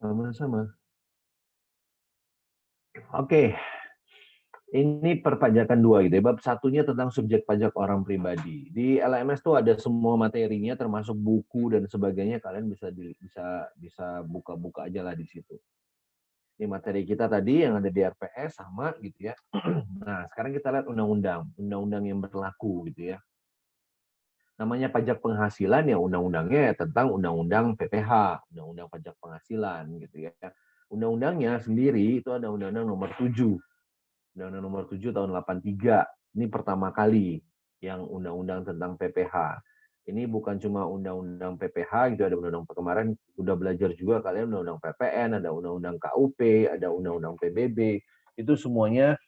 Sama-sama. Oke, ini perpajakan 2 gitu ya. Bab satunya tentang subjek pajak orang pribadi. Di LMS tuh ada semua materinya termasuk buku dan sebagainya, kalian bisa buka-buka aja lah di situ. Ini materi kita tadi yang ada di RPS sama gitu ya. Nah, sekarang kita lihat undang-undang yang berlaku gitu ya. Namanya pajak penghasilan ya undang-undangnya tentang undang-undang PPH, undang-undang pajak penghasilan gitu ya. Undang-undangnya sendiri itu ada undang-undang nomor 7. Undang-Undang Nomor 7 tahun 83. Ini pertama kali yang undang-undang tentang PPH. Ini bukan cuma undang-undang PPH gitu, ada undang-undang kemarin udah belajar juga kalian undang-undang PPN, ada undang-undang KUP, ada undang-undang PBB. Itu semuanya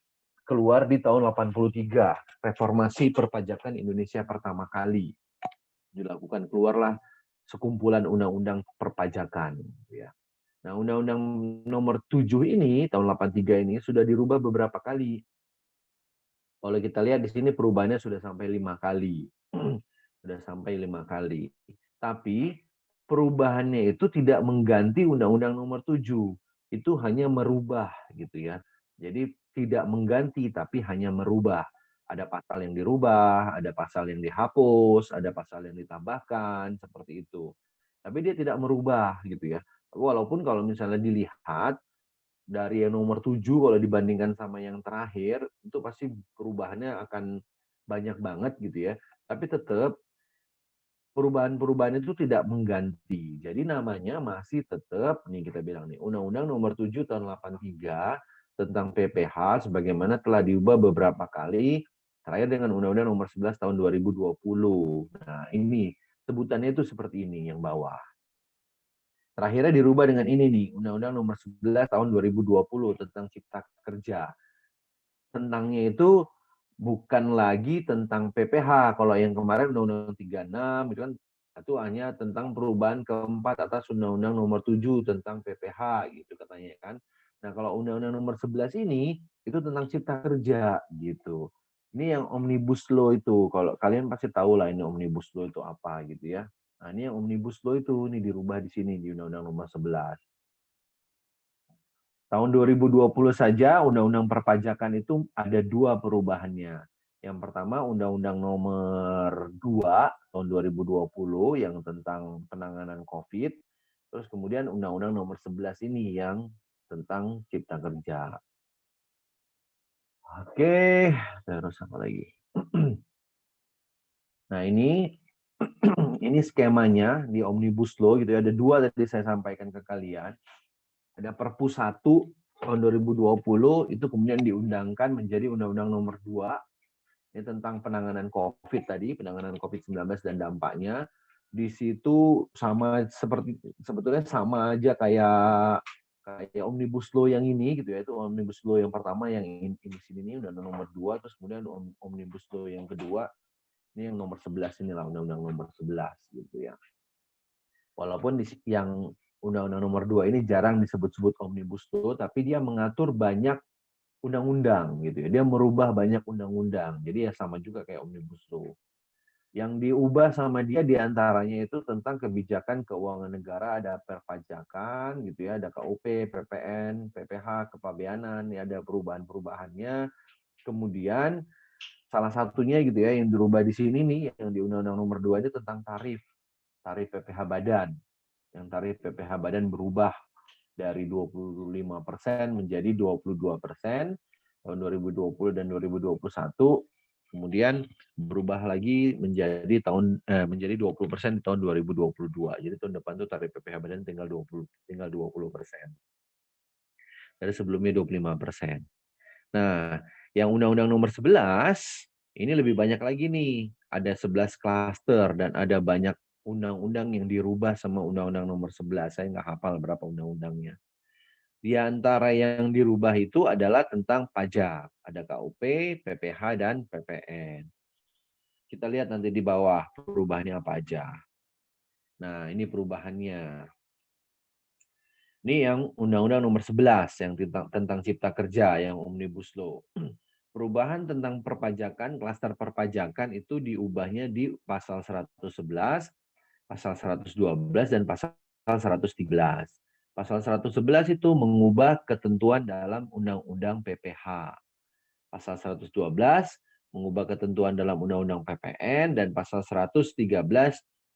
keluar di tahun 83. Reformasi perpajakan Indonesia pertama kali dilakukan, keluarlah sekumpulan undang-undang perpajakan gitu ya. Nah, Undang-Undang Nomor 7 ini tahun 83 ini sudah dirubah beberapa kali. Kalau kita lihat di sini perubahannya sudah sampai 5 kali. Sudah sampai 5 kali. Tapi perubahannya itu tidak mengganti Undang-Undang Nomor 7. Itu hanya merubah gitu ya. Jadi tidak mengganti tapi hanya merubah. Ada pasal yang dirubah, ada pasal yang dihapus, ada pasal yang ditambahkan, seperti itu. Tapi dia tidak merubah gitu ya. Walaupun kalau misalnya dilihat dari yang nomor 7 kalau dibandingkan sama yang terakhir, itu pasti perubahannya akan banyak banget gitu ya. Tapi tetap perubahan-perubahan itu tidak mengganti. Jadi namanya masih tetap, nih kita bilang nih, Undang-Undang Nomor 7 tahun 83 tentang PPH sebagaimana telah diubah beberapa kali, terakhir dengan Undang-Undang Nomor 11 tahun 2020. Nah, ini sebutannya itu seperti ini yang bawah. Terakhirnya dirubah dengan ini nih, Undang-Undang Nomor 11 tahun 2020 tentang Cipta Kerja. Tentangnya itu bukan lagi tentang PPH. Kalau yang kemarin Undang-Undang 36 itu kan itu hanya tentang perubahan keempat atas Undang-Undang Nomor 7 tentang PPH gitu katanya kan. Nah, kalau Undang-Undang Nomor 11 ini itu tentang Cipta Kerja gitu. Ini yang Omnibus Law itu. Kalau kalian pasti tahu lah ini Omnibus Law itu apa gitu ya. Nah, ini yang Omnibus Law itu ini dirubah di sini di Undang-Undang Nomor 11. Tahun 2020 saja Undang-Undang Perpajakan itu ada 2 perubahannya. Yang pertama Undang-Undang Nomor 2 tahun 2020 yang tentang penanganan COVID. Terus kemudian Undang-Undang Nomor 11 ini yang tentang Cipta Kerja. Oke, terus apa lagi? Nah, ini skemanya di Omnibus Law gitu ya. Ada 2 tadi saya sampaikan ke kalian. Ada Perpu 1 tahun 2020 itu kemudian diundangkan menjadi Undang-Undang Nomor 2 ini tentang penanganan COVID tadi, penanganan COVID-19 dan dampaknya. Di situ sama seperti sebetulnya sama aja kayak Omnibus Law yang ini gitu ya. Itu Omnibus Law yang pertama yang ini sini Undang-Undang Nomor 2 terus kemudian Omnibus Law yang kedua ini yang nomor 11 inilah Undang-Undang Nomor 11 gitu ya. Walaupun yang Undang-Undang Nomor 2 ini jarang disebut-sebut Omnibus Law, tapi dia mengatur banyak undang-undang gitu ya. Dia merubah banyak undang-undang. Jadi ya sama juga kayak Omnibus Law. Yang diubah sama dia diantaranya itu tentang kebijakan keuangan negara, ada perpajakan gitu ya, ada KUP, PPN, PPH, kepabeanan, ya ada perubahan-perubahannya. Kemudian salah satunya gitu ya yang dirubah di sini nih yang di Undang-Undang Nomor 2 ini tentang tarif PPH badan. Yang tarif PPH badan berubah dari 25% menjadi 22% tahun 2020 dan 2021. Kemudian berubah lagi menjadi 20% di tahun 2022. Jadi tahun depan tuh tarif PPH badan tinggal 20%. Dari sebelumnya 25%. Nah, yang Undang-Undang Nomor 11 ini lebih banyak lagi nih. Ada 11 klaster dan ada banyak undang-undang yang dirubah sama Undang-Undang Nomor 11. Saya nggak hafal berapa undang-undangnya. Di antara yang dirubah itu adalah tentang pajak. Ada KUP, PPH, dan PPN. Kita lihat nanti di bawah perubahannya apa aja. Nah, ini perubahannya. Ini yang Undang-Undang Nomor 11 yang tentang Cipta Kerja, yang Omnibus Law. Perubahan tentang perpajakan, klaster perpajakan itu diubahnya di pasal 111, pasal 112, dan pasal 113. Pasal 111 itu mengubah ketentuan dalam Undang-Undang PPH. Pasal 112 mengubah ketentuan dalam Undang-Undang PPN, dan pasal 113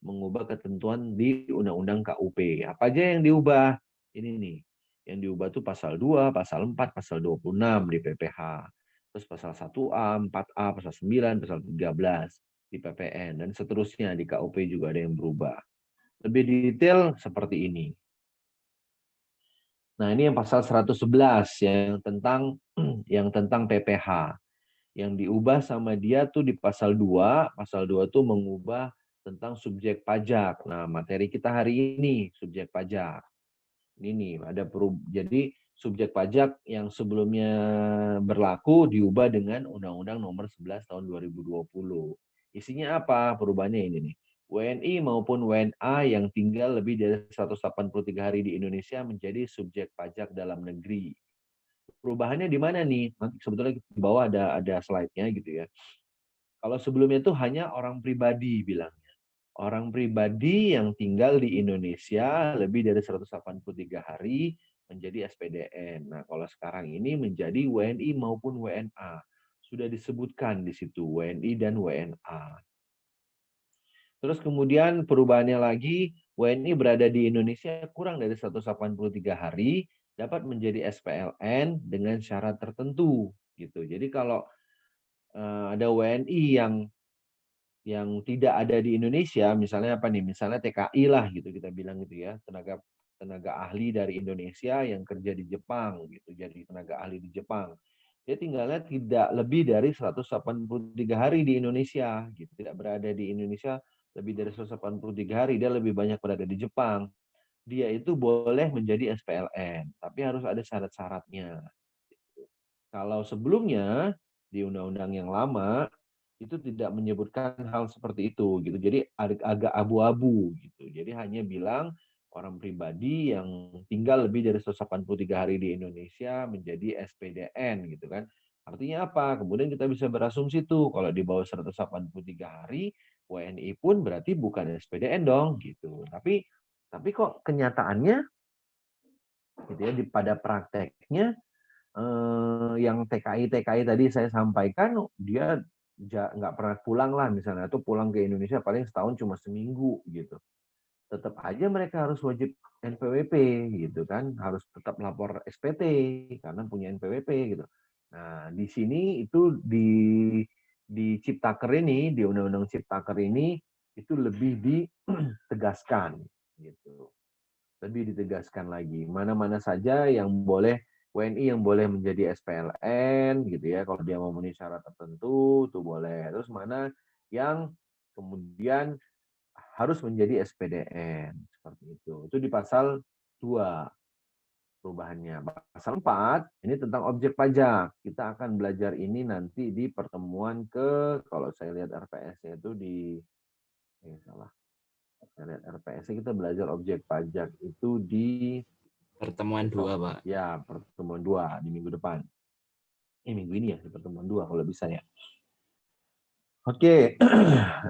mengubah ketentuan di Undang-Undang KUP. Apa aja yang diubah? Ini nih. Yang diubah itu pasal 2, pasal 4, pasal 26 di PPH. Terus pasal 1A, 4A, pasal 9, pasal 13 di PPN, dan seterusnya di KUP juga ada yang berubah. Lebih detail seperti ini. Nah, ini yang pasal 111 yang tentang PPH. Yang diubah sama dia tuh di pasal 2. Pasal 2 tuh mengubah tentang subjek pajak. Nah, materi kita hari ini subjek pajak. Ini nih, jadi subjek pajak yang sebelumnya berlaku diubah dengan Undang-Undang Nomor 11 Tahun 2020. Isinya apa? Perubahannya ini nih. WNI maupun WNA yang tinggal lebih dari 183 hari di Indonesia menjadi subjek pajak dalam negeri. Perubahannya di mana nih? Nanti sebetulnya di bawah ada slide-nya gitu ya. Kalau sebelumnya itu hanya orang pribadi bilangnya. Orang pribadi yang tinggal di Indonesia lebih dari 183 hari menjadi SPDN. Nah, kalau sekarang ini menjadi WNI maupun WNA. Sudah disebutkan di situ WNI dan WNA. Terus kemudian perubahannya lagi, WNI berada di Indonesia kurang dari 183 hari dapat menjadi SPLN dengan syarat tertentu gitu. Jadi kalau ada WNI yang tidak ada di Indonesia, misalnya apa nih? Misalnya TKI lah gitu kita bilang gitu ya, tenaga tenaga ahli dari Indonesia yang kerja di Jepang gitu, jadi tenaga ahli di Jepang. Dia tinggalnya tidak lebih dari 183 hari di Indonesia gitu, tidak berada di Indonesia lebih dari 183 hari, dia lebih banyak berada di Jepang. Dia itu boleh menjadi SPLN, tapi harus ada syarat-syaratnya. Kalau sebelumnya di undang-undang yang lama itu tidak menyebutkan hal seperti itu gitu. Jadi agak abu-abu gitu. Jadi hanya bilang orang pribadi yang tinggal lebih dari 183 hari di Indonesia menjadi SPDN gitu kan. Artinya apa? Kemudian kita bisa berasumsi tuh kalau di bawah 183 hari WNI pun berarti bukan SPDN dong gitu. Tapi kok kenyataannya gitu ya pada prakteknya yang TKI tadi saya sampaikan dia nggak pernah pulang lah misalnya, atau pulang ke Indonesia paling setahun cuma seminggu gitu. Tetap aja mereka harus wajib NPWP gitu kan, harus tetap lapor SPT karena punya NPWP gitu. Nah, di sini itu di Ciptaker ini, di Undang-Undang Ciptaker ini itu lebih ditegaskan gitu. Lebih ditegaskan lagi mana-mana saja yang boleh WNI yang boleh menjadi SPLN gitu ya, kalau dia memenuhi syarat tertentu itu boleh. Terus mana yang kemudian harus menjadi SPDN seperti itu. Itu di pasal 2 perubahannya. Pasal 4 ini tentang objek pajak. Kita akan belajar ini nanti di pertemuan kalau saya lihat RPS-nya itu salah. Saya lihat RPS-nya kita belajar objek pajak itu di Pertemuan besok. 2, Pak. Ya, pertemuan 2 di minggu depan. Minggu ini ya, di pertemuan 2 kalau bisa ya. Oke,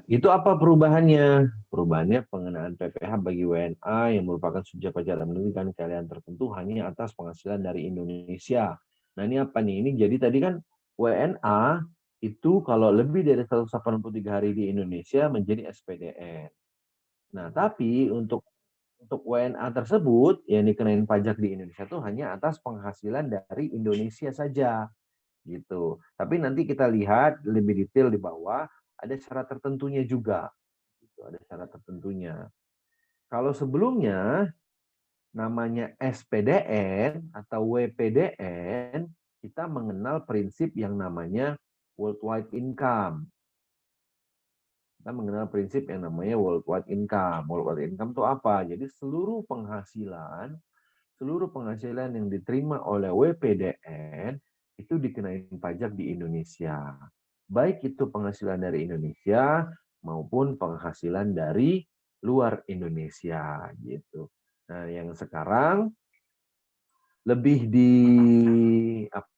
itu apa perubahannya? Perubahannya pengenaan PPh bagi WNA yang merupakan subjek pajak dalam negeri dan kalian tertentu hanya atas penghasilan dari Indonesia. Nah ini apa nih? Ini jadi tadi kan WNA itu kalau lebih dari 183 hari di Indonesia menjadi SPDN. Nah tapi untuk WNA tersebut yang dikenain pajak di Indonesia itu hanya atas penghasilan dari Indonesia saja. Gitu. Tapi nanti kita lihat lebih detail di bawah, ada syarat tertentunya juga. Gitu, ada syarat tertentunya. Kalau sebelumnya namanya SPDN atau WPDN, kita mengenal prinsip yang namanya worldwide income. Kita mengenal prinsip yang namanya worldwide income. Worldwide income itu apa? Jadi seluruh penghasilan yang diterima oleh WPDN itu dikenain pajak di Indonesia. Baik itu penghasilan dari Indonesia maupun penghasilan dari luar Indonesia gitu. Nah, yang sekarang lebih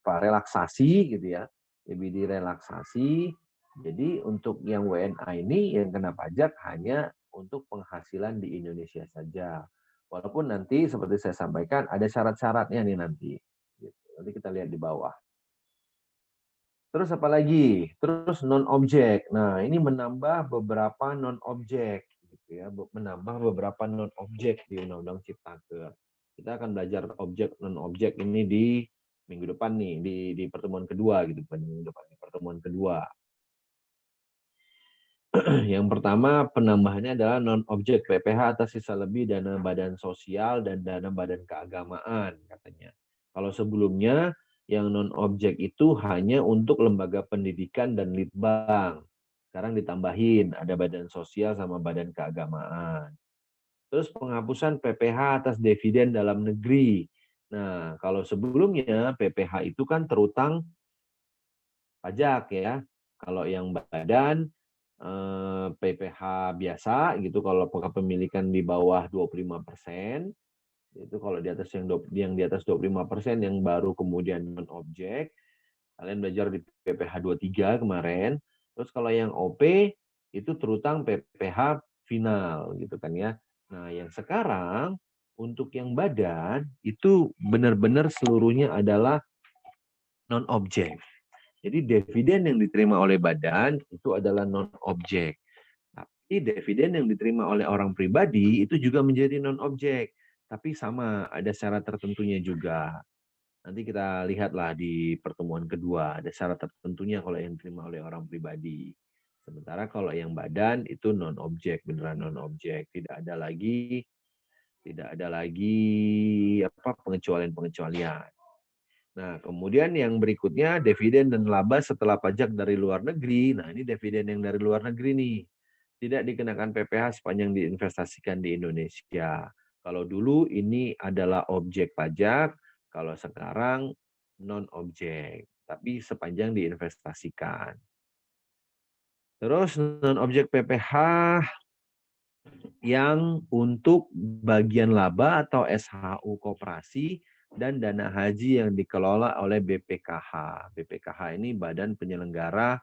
relaksasi gitu ya. Lebih direlaksasi. Jadi untuk yang WNA ini yang kena pajak hanya untuk penghasilan di Indonesia saja. Walaupun nanti seperti saya sampaikan ada syarat-syaratnya nih nanti. Gitu. Nanti kita lihat di bawah. Terus apa lagi? Terus non-objek. Nah, ini menambah beberapa non-objek. Gitu ya. Menambah beberapa non-objek di Undang-Undang Ciptaker. Kita akan belajar objek non-objek ini di minggu depan nih, di pertemuan kedua gitu, minggu depan, di pertemuan kedua. Yang pertama penambahannya adalah non-objek PPh atas sisa lebih dana badan sosial dan dana badan keagamaan katanya. Kalau sebelumnya yang non-objek itu hanya untuk lembaga pendidikan dan litbang. Sekarang ditambahin ada badan sosial sama badan keagamaan. Terus penghapusan PPh atas dividen dalam negeri. Nah, kalau sebelumnya PPh itu kan terutang pajak ya. Kalau yang badan PPh biasa gitu kalau kepemilikan di bawah 25%, itu kalau di atas yang di atas 25% yang baru kemudian non objek. Kalian belajar di PPh 23 kemarin. Terus kalau yang OP itu terutang PPh final gitu kan ya. Nah, yang sekarang untuk yang badan itu benar-benar seluruhnya adalah non objek. Jadi dividen yang diterima oleh badan itu adalah non-objek. Tapi dividen yang diterima oleh orang pribadi itu juga menjadi non-objek. Tapi sama, ada syarat tertentunya juga. Nanti kita lihatlah di pertemuan kedua, ada syarat tertentunya kalau yang diterima oleh orang pribadi. Sementara kalau yang badan itu non-objek, beneran non-objek. Tidak ada lagi pengecualian-pengecualian. Nah, kemudian yang berikutnya dividen dan laba setelah pajak dari luar negeri. Nah, ini dividen yang dari luar negeri nih. Tidak dikenakan PPh sepanjang diinvestasikan di Indonesia. Kalau dulu ini adalah objek pajak, kalau sekarang non-objek, tapi sepanjang diinvestasikan. Terus non-objek PPh yang untuk bagian laba atau SHU koperasi dan dana haji yang dikelola oleh BPKH. BPKH ini Badan Penyelenggara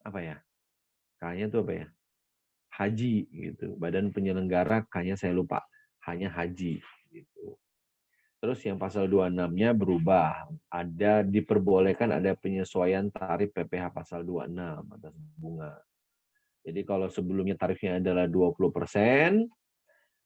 apa ya? K-nya itu apa ya? Haji gitu. Badan Penyelenggara K-nya saya lupa. Hanya haji gitu. Terus yang pasal 26-nya berubah. Diperbolehkan ada penyesuaian tarif PPh pasal 26 atas bunga. Jadi kalau sebelumnya tarifnya adalah 20%,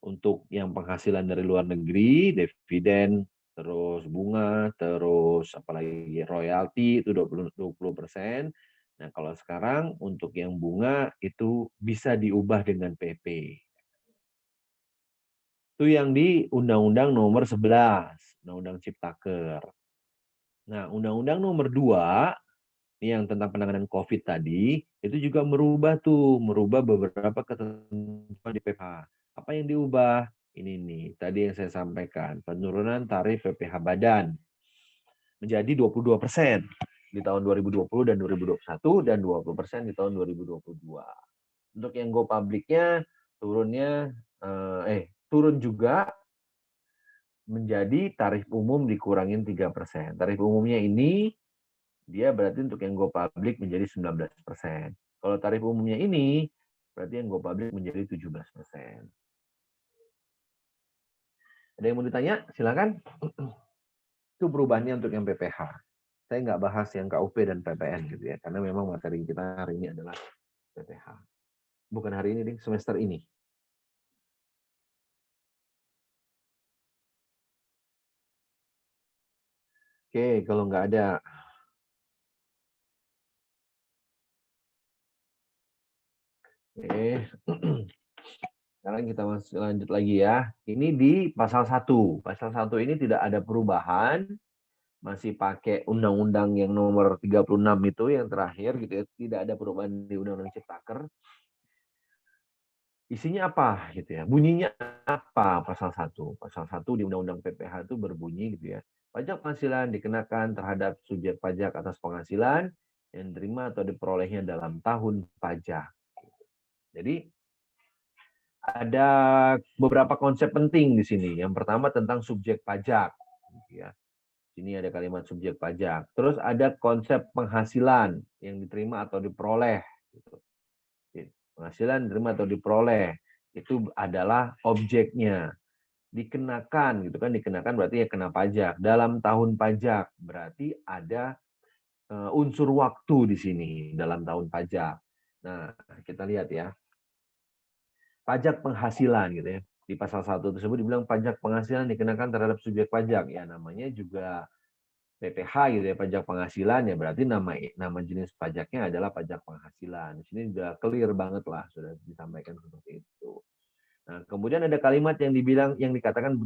untuk yang penghasilan dari luar negeri, dividen, terus bunga, terus apalagi royalti itu 20%. Nah, kalau sekarang untuk yang bunga itu bisa diubah dengan PP. Itu yang di Undang-Undang Nomor 11, Undang-Undang Ciptaker. Nah, Undang-Undang Nomor 2 ini yang tentang penanganan COVID tadi, itu juga merubah beberapa ketentuan di PPh. Apa yang diubah? Ini nih, tadi yang saya sampaikan, penurunan tarif PPh badan menjadi 22% di tahun 2020 dan 2021 dan 20% di tahun 2022. Untuk yang go publiknya turun juga menjadi tarif umum dikurangin 3%. Tarif umumnya ini dia berarti untuk yang go public menjadi 19%. Kalau tarif umumnya ini, berarti yang go public menjadi 17%. Ada yang mau ditanya? Silakan. Itu perubahannya untuk yang PPh. Saya nggak bahas yang KUP dan PPN gitu ya, karena memang materi kita hari ini adalah PPh. Bukan hari ini, semester ini. Oke, kalau nggak ada. Oke. Sekarang kita lanjut lagi ya. Ini di pasal 1. Pasal 1 ini tidak ada perubahan. Masih pakai undang-undang yang nomor 36 itu yang terakhir gitu ya. Tidak ada perubahan di Undang-Undang Ciptaker. Isinya apa gitu ya? Bunyinya apa pasal 1? Pasal 1 di Undang-Undang PPh itu berbunyi gitu ya. Pajak penghasilan dikenakan terhadap subjek pajak atas penghasilan yang diterima atau diperolehnya dalam tahun pajak. Jadi ada beberapa konsep penting di sini. Yang pertama tentang subjek pajak. Gitu ya. Sini ada kalimat subjek pajak. Terus ada konsep penghasilan yang diterima atau diperoleh. Gitu. Penghasilan diterima atau diperoleh. Itu adalah objeknya. dikenakan gitu kan, dikenakan berarti ya kena pajak. Dalam tahun pajak berarti ada unsur waktu di sini dalam tahun pajak. Nah, kita lihat ya. Pajak penghasilan gitu ya. Di pasal 1 tersebut dibilang pajak penghasilan dikenakan terhadap subjek pajak. Ya namanya juga PPH gitu ya, pajak penghasilan ya berarti nama jenis pajaknya adalah pajak penghasilan. Di sini sudah clear banget lah, sudah disampaikan seperti itu. Nah, kemudian ada kalimat yang dikatakan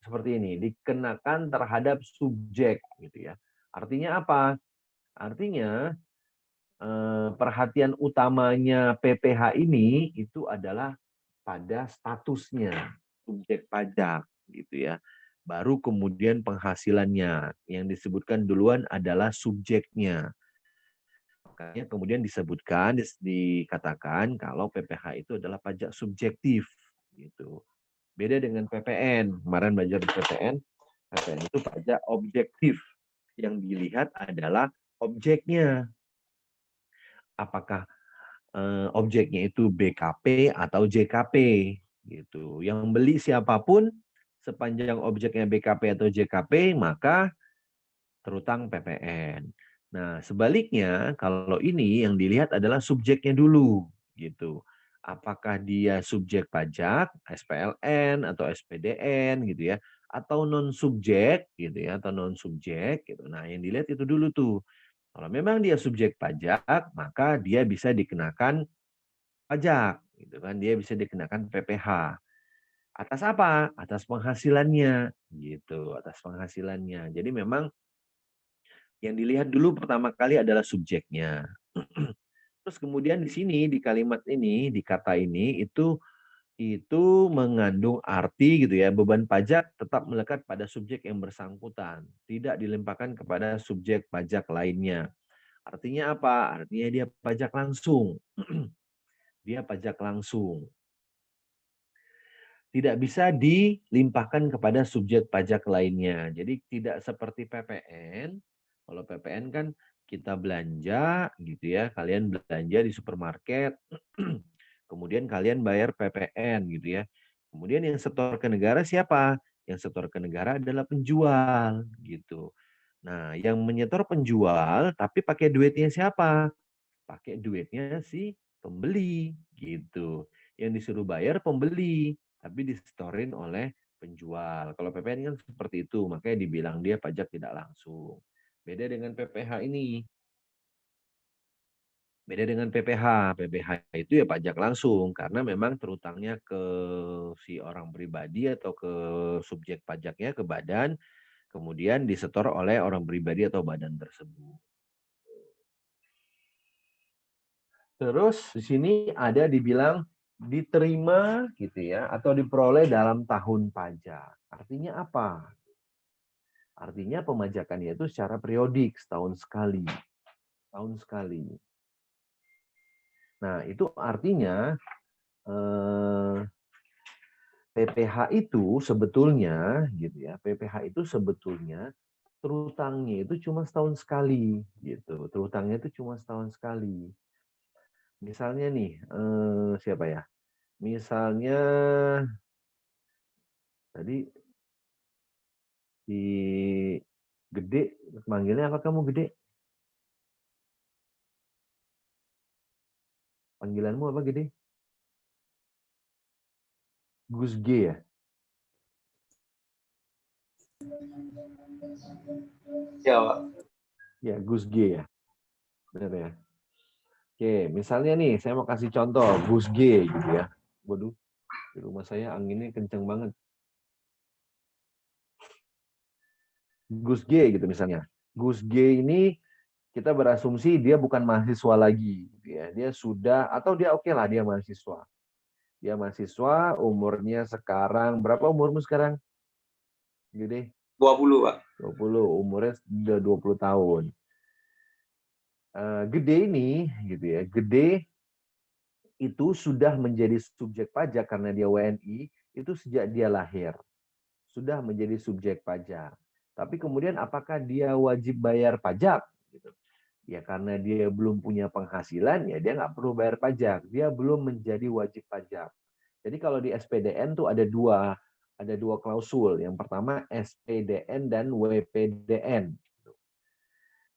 seperti ini, dikenakan terhadap subjek gitu ya. Artinya apa? Artinya perhatian utamanya PPH ini itu adalah pada statusnya subjek pajak gitu ya. Baru kemudian penghasilannya. Yang disebutkan duluan adalah subjeknya. Makanya kemudian disebutkan, dikatakan kalau PPH itu adalah pajak subjektif gitu. Beda dengan PPN. Kemarin belajar di PPN, PPN itu pajak objektif. Yang dilihat adalah objeknya. Apakah objeknya itu BKP atau JKP gitu. Yang beli siapapun sepanjang objeknya BKP atau JKP maka terutang PPN. Nah, sebaliknya kalau ini yang dilihat adalah subjeknya dulu gitu. Apakah dia subjek pajak, SPLN atau SPDN gitu ya, atau non subjek gitu ya, atau non subjek gitu. Nah, yang dilihat itu dulu tuh. Kalau memang dia subjek pajak, maka dia bisa dikenakan pajak, gitu kan? Dia bisa dikenakan PPH. Atas apa? Atas penghasilannya, gitu. Atas penghasilannya. Jadi memang yang dilihat dulu pertama kali adalah subjeknya. Terus kemudian di sini di kalimat ini, di kata ini itu mengandung arti gitu ya, beban pajak tetap melekat pada subjek yang bersangkutan, tidak dilimpahkan kepada subjek pajak lainnya. Artinya apa? Artinya dia pajak langsung. Dia pajak langsung. Tidak bisa dilimpahkan kepada subjek pajak lainnya. Jadi tidak seperti PPN. Kalau PPN kan kita belanja gitu ya, kalian belanja di supermarket, kemudian kalian bayar PPN gitu ya. Kemudian yang setor ke negara siapa? Yang setor ke negara adalah penjual gitu. Nah, yang menyetor penjual tapi pakai duitnya siapa? Pakai duitnya si pembeli gitu. Yang disuruh bayar pembeli, tapi disetorin oleh penjual. Kalau PPN kan seperti itu, makanya dibilang dia pajak tidak langsung. Beda dengan PPH ini. Beda dengan PPH. PPH itu ya pajak langsung karena memang terutangnya ke si orang pribadi atau ke subjek pajaknya, ke badan, kemudian disetor oleh orang pribadi atau badan tersebut. Terus di sini ada dibilang diterima gitu ya atau diperoleh dalam tahun pajak. Artinya apa? Artinya pemajakannya itu secara periodik, setahun sekali. Tahun sekali. Nah, itu artinya PPH itu sebetulnya gitu ya. PPH itu sebetulnya terutangnya itu cuma setahun sekali gitu. Terutangnya itu cuma setahun sekali. Misalnya nih, siapa ya? Misalnya tadi si Gede, manggilnya apa kamu Gede? Panggilanmu apa Gede? Gus G ya? Ya, Pak. Ya, Gus G ya. Benar ya? Oke, misalnya nih, saya mau kasih contoh, Gus G gitu ya. Waduh, di rumah saya anginnya kenceng banget. Gus G gitu misalnya. Gus G ini kita berasumsi dia bukan mahasiswa lagi. Gitu ya. Dia sudah, atau dia oke lah dia mahasiswa. Dia mahasiswa, umurnya sekarang, berapa umurmu sekarang? Gede? 20, Pak. 20, umurnya sudah 20 tahun. Gede ini, gitu ya, Gede itu sudah menjadi subjek pajak karena dia WNI, itu sejak dia lahir. Sudah menjadi subjek pajak. Tapi kemudian apakah dia wajib bayar pajak? Gitu. Ya karena dia belum punya penghasilan, ya dia nggak perlu bayar pajak. Dia belum menjadi wajib pajak. Jadi kalau di SPDN tuh ada ada 2 klausul. Yang pertama SPDN dan WPDN.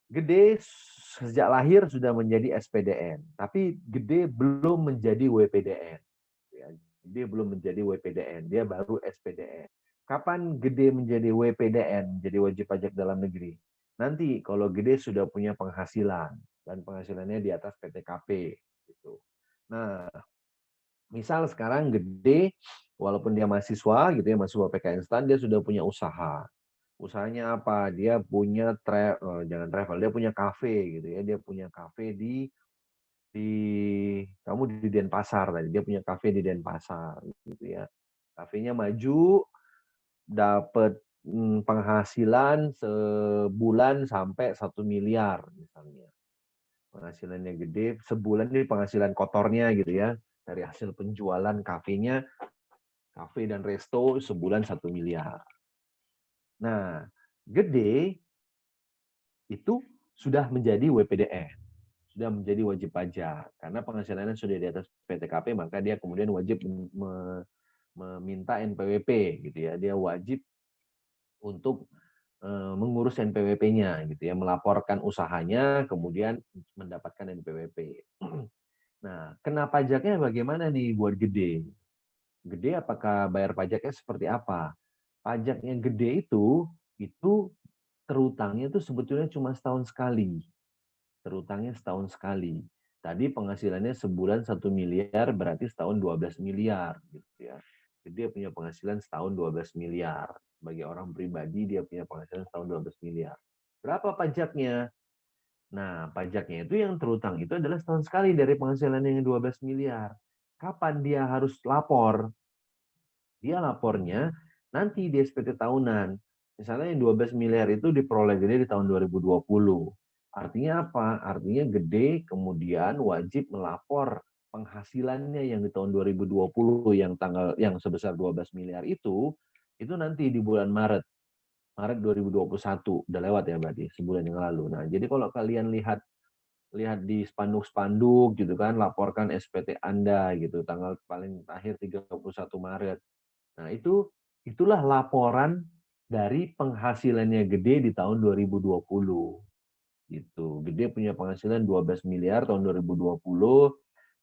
Gede sejak lahir sudah menjadi SPDN, tapi Gede belum menjadi WPDN. Ya, dia belum menjadi WPDN, dia baru SPDN. Kapan Gede menjadi WPDN, jadi wajib pajak dalam negeri? Nanti kalau Gede sudah punya penghasilan dan penghasilannya di atas PTKP. Gitu. Nah, misal sekarang Gede, walaupun dia mahasiswa gitu ya, mahasiswa PK instan, dia sudah punya usaha. Usahanya apa? Dia punya jangan travel, dia punya kafe gitu ya, dia punya kafe di kamu di Denpasar tadi, dia punya kafe di Denpasar gitu ya. Kafenya maju, dapat penghasilan sebulan sampai 1 miliar misalnya. Penghasilannya gede, sebulan ini penghasilan kotornya gitu ya, dari hasil penjualan kafenya, kafe dan resto sebulan 1 miliar. Nah, Gede itu sudah menjadi WPDN. Sudah menjadi wajib pajak. Karena penghasilannya sudah di atas PTKP, maka dia kemudian wajib meminta NPWP gitu ya. Dia wajib untuk mengurus NPWP-nya gitu ya, melaporkan usahanya kemudian mendapatkan NPWP. Nah, kena pajaknya bagaimana nih buat Gede? Gede apakah bayar pajaknya seperti apa? Pajaknya Gede itu terutangnya itu sebetulnya cuma setahun sekali. Terutangnya setahun sekali. Tadi penghasilannya sebulan 1 miliar, berarti setahun 12 miliar. Gitu ya. Jadi dia punya penghasilan setahun 12 miliar. Bagi orang pribadi, dia punya penghasilan setahun 12 miliar. Berapa pajaknya? Nah, pajaknya itu yang terutang itu adalah setahun sekali dari penghasilan yang 12 miliar. Kapan dia harus lapor? Dia lapornya nanti di SPT tahunan. Misalnya yang 12 miliar itu diperoleh Gede di tahun 2020. Artinya apa? Artinya Gede kemudian wajib melapor penghasilannya yang di tahun 2020 yang sebesar 12 miliar itu nanti di bulan Maret. Maret 2021. Udah lewat ya berarti sebulan yang lalu. Nah, jadi kalau kalian lihat di spanduk-spanduk gitu kan, laporkan SPT Anda gitu tanggal paling akhir 31 Maret. Nah, itulah laporan dari penghasilannya Gede di tahun 2020. Gitu. Gede punya penghasilan 12 miliar tahun 2020,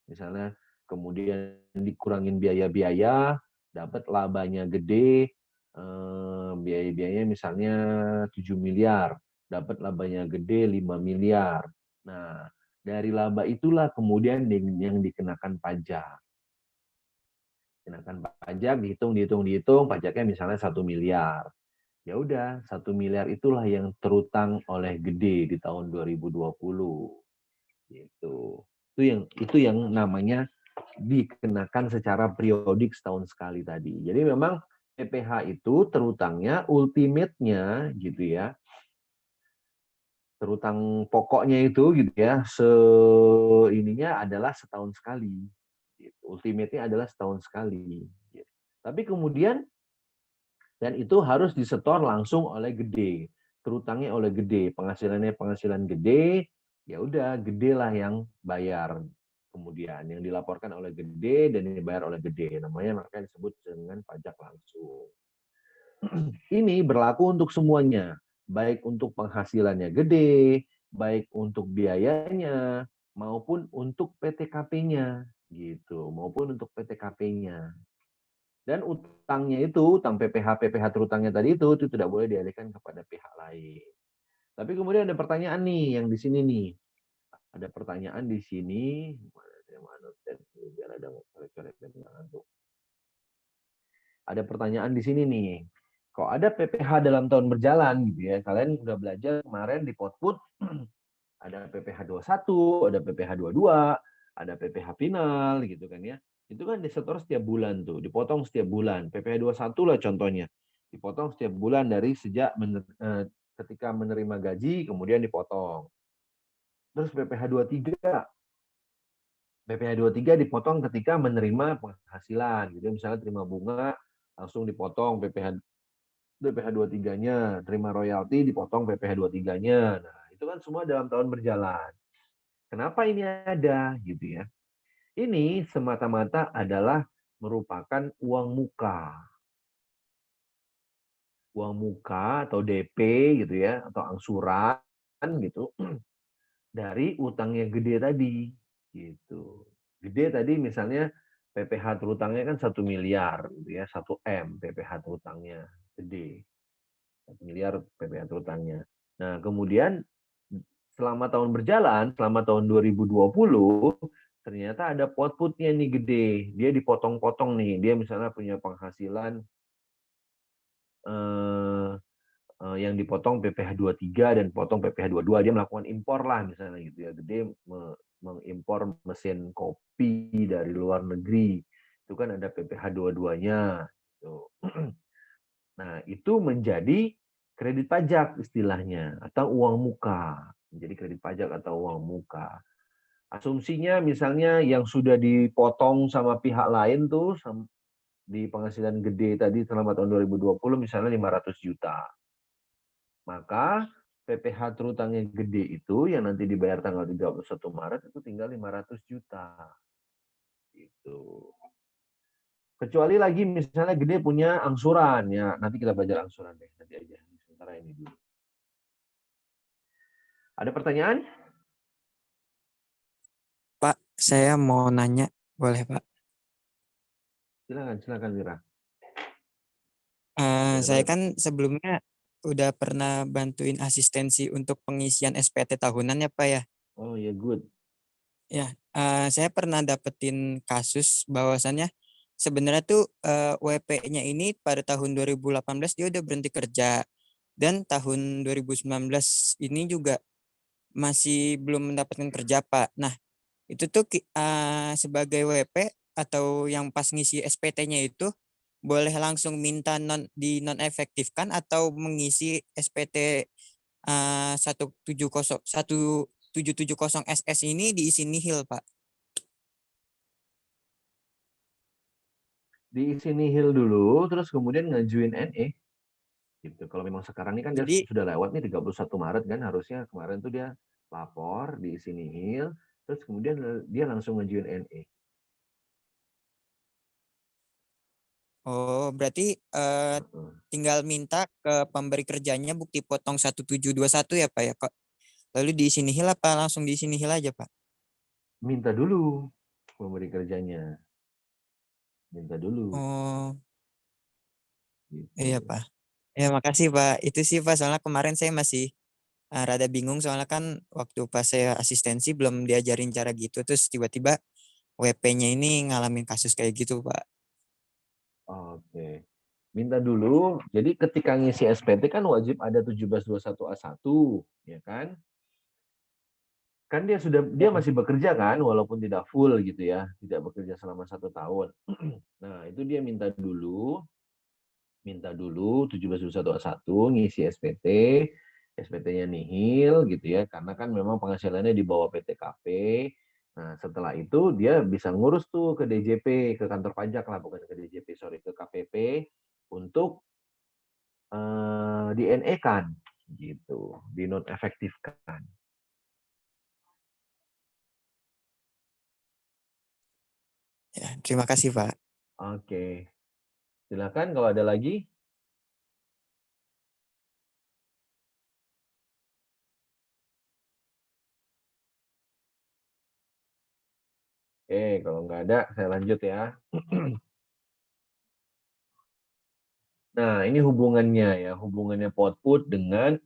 misalnya kemudian dikurangin biaya-biaya, dapat labanya Gede, biaya-biayanya misalnya 7 miliar, dapat labanya Gede 5 miliar. Nah, dari laba itulah kemudian yang dikenakan pajak. Kenakan pajak, dihitung, pajaknya misalnya 1 miliar. Ya udah, 1 miliar itulah yang terutang oleh Gede di tahun 2020. Gitu. Itu yang namanya dikenakan secara periodik setahun sekali tadi. Jadi memang PPh itu terutangnya ultimate-nya gitu ya. Terutang pokoknya itu gitu ya, ininya adalah setahun sekali. Gitu. Ultimate-nya adalah setahun sekali. Gitu. Tapi kemudian dan itu harus disetor langsung oleh Gede, terutangnya oleh Gede, penghasilannya penghasilan Gede, ya udah Gede lah yang bayar kemudian yang dilaporkan oleh Gede dan dibayar oleh Gede, namanya makanya disebut dengan pajak langsung. Ini berlaku untuk semuanya, baik untuk penghasilannya Gede, baik untuk biayanya maupun untuk PTKP-nya gitu, maupun untuk PTKP-nya. Dan utangnya itu, utang PPh terutangnya tadi itu tidak boleh dialihkan kepada pihak lain. Tapi kemudian ada pertanyaan nih yang di sini nih. Ada pertanyaan di sini. Ada pertanyaan di sini nih. Kok ada PPh dalam tahun berjalan gitu ya. Kalian udah belajar kemarin di Potput ada PPh 21, ada PPh 22, ada PPh final gitu kan ya. Itu kan disetor setiap bulan tuh, dipotong setiap bulan. PPh 21 lah contohnya. Dipotong setiap bulan dari sejak ketika menerima gaji kemudian dipotong. Terus PPh 23 PPh 23 dipotong ketika menerima penghasilan gitu. Misalnya terima bunga langsung dipotong PPh 23-nya, terima royalti dipotong PPh 23-nya. Nah, itu kan semua dalam tahun berjalan. Kenapa ini ada gitu ya? Ini semata-mata adalah merupakan uang muka. uang muka atau DP gitu ya, atau angsuran gitu dari utang yang gede tadi gitu. Gede tadi misalnya PPh terutangnya kan 1 miliar gitu ya, 1 M PPh terutangnya gede. 1 miliar PPh terutangnya. Nah, kemudian selama tahun berjalan, selama tahun 2020 ternyata ada output-nya nih gede. Dia dipotong-potong nih. Dia misalnya punya penghasilan eh, yang dipotong PPh 23 dan potong PPh 22, dia melakukan impor lah misalnya gitu ya, gede mengimpor mesin kopi dari luar negeri, itu kan ada PPh 22-nya. Nah, itu menjadi kredit pajak istilahnya, atau uang muka, menjadi kredit pajak atau uang muka. Asumsinya misalnya yang sudah dipotong sama pihak lain tuh di penghasilan gede tadi selama tahun 2020 misalnya 500 juta. Maka PPh terutangnya gede itu yang nanti dibayar tanggal 31 Maret itu tinggal 500 juta. Gitu. Kecuali lagi misalnya gede punya angsuran ya, nanti kita belajar angsuran deh nanti aja. Sementara ini dulu. Ada pertanyaan? Pak, saya mau nanya, boleh Pak? Silakan Mira. Saya kan sebelumnya udah pernah bantuin asistensi untuk pengisian SPT tahunan ya Pak ya. Oh ya, good. Ya, saya pernah dapetin kasus bahwasannya sebenarnya tuh WP-nya ini pada tahun 2018 dia udah berhenti kerja dan tahun 2019 ini juga masih belum mendapatkan kerja Pak. Nah, itu tuh sebagai WP atau yang pas ngisi SPT-nya itu boleh langsung minta di non efektifkan atau mengisi SPT 1770 SS ini diisi nihil Pak. Diisi nihil dulu, terus kemudian ngajuin NE. Gitu. Kalau memang sekarang ini kan dia Jadi sudah lewat nih 31 Maret kan, harusnya kemarin tuh dia lapor, diisi nihil, terus kemudian dia langsung ngajuin NE. berarti tinggal minta ke pemberi kerjanya bukti potong 1721 ya Pak ya kok. Lalu diisi nihil apa langsung diisi nihil aja Pak? Minta dulu pemberi kerjanya. Minta dulu. Oh, Gitu. iya Pak. Ya makasih Pak. Itu sih Pak, soalnya kemarin saya masih rada bingung soalnya kan waktu pas saya asistensi belum diajarin cara gitu terus tiba-tiba WP-nya ini ngalamin kasus kayak gitu Pak. Oke. Minta dulu. Jadi ketika ngisi SPT kan wajib ada 1721A1, ya kan? Kan dia masih bekerja kan, walaupun tidak full gitu ya, tidak bekerja selama 1 tahun. Nah, itu dia minta dulu 1721A1, ngisi SPT, SPT-nya nihil gitu ya, karena kan memang penghasilannya di bawah PTKP. Nah, setelah itu dia bisa ngurus tuh ke DJP, ke kantor pajak lah, bukan ke DJP, sorry, ke KPP untuk di NE-kan gitu, dinonefektifkan. Ya, terima kasih Pak. Oke. Silakan kalau ada lagi. Oke, kalau nggak ada, saya lanjut ya. Nah, ini hubungannya ya, hubungannya output dengan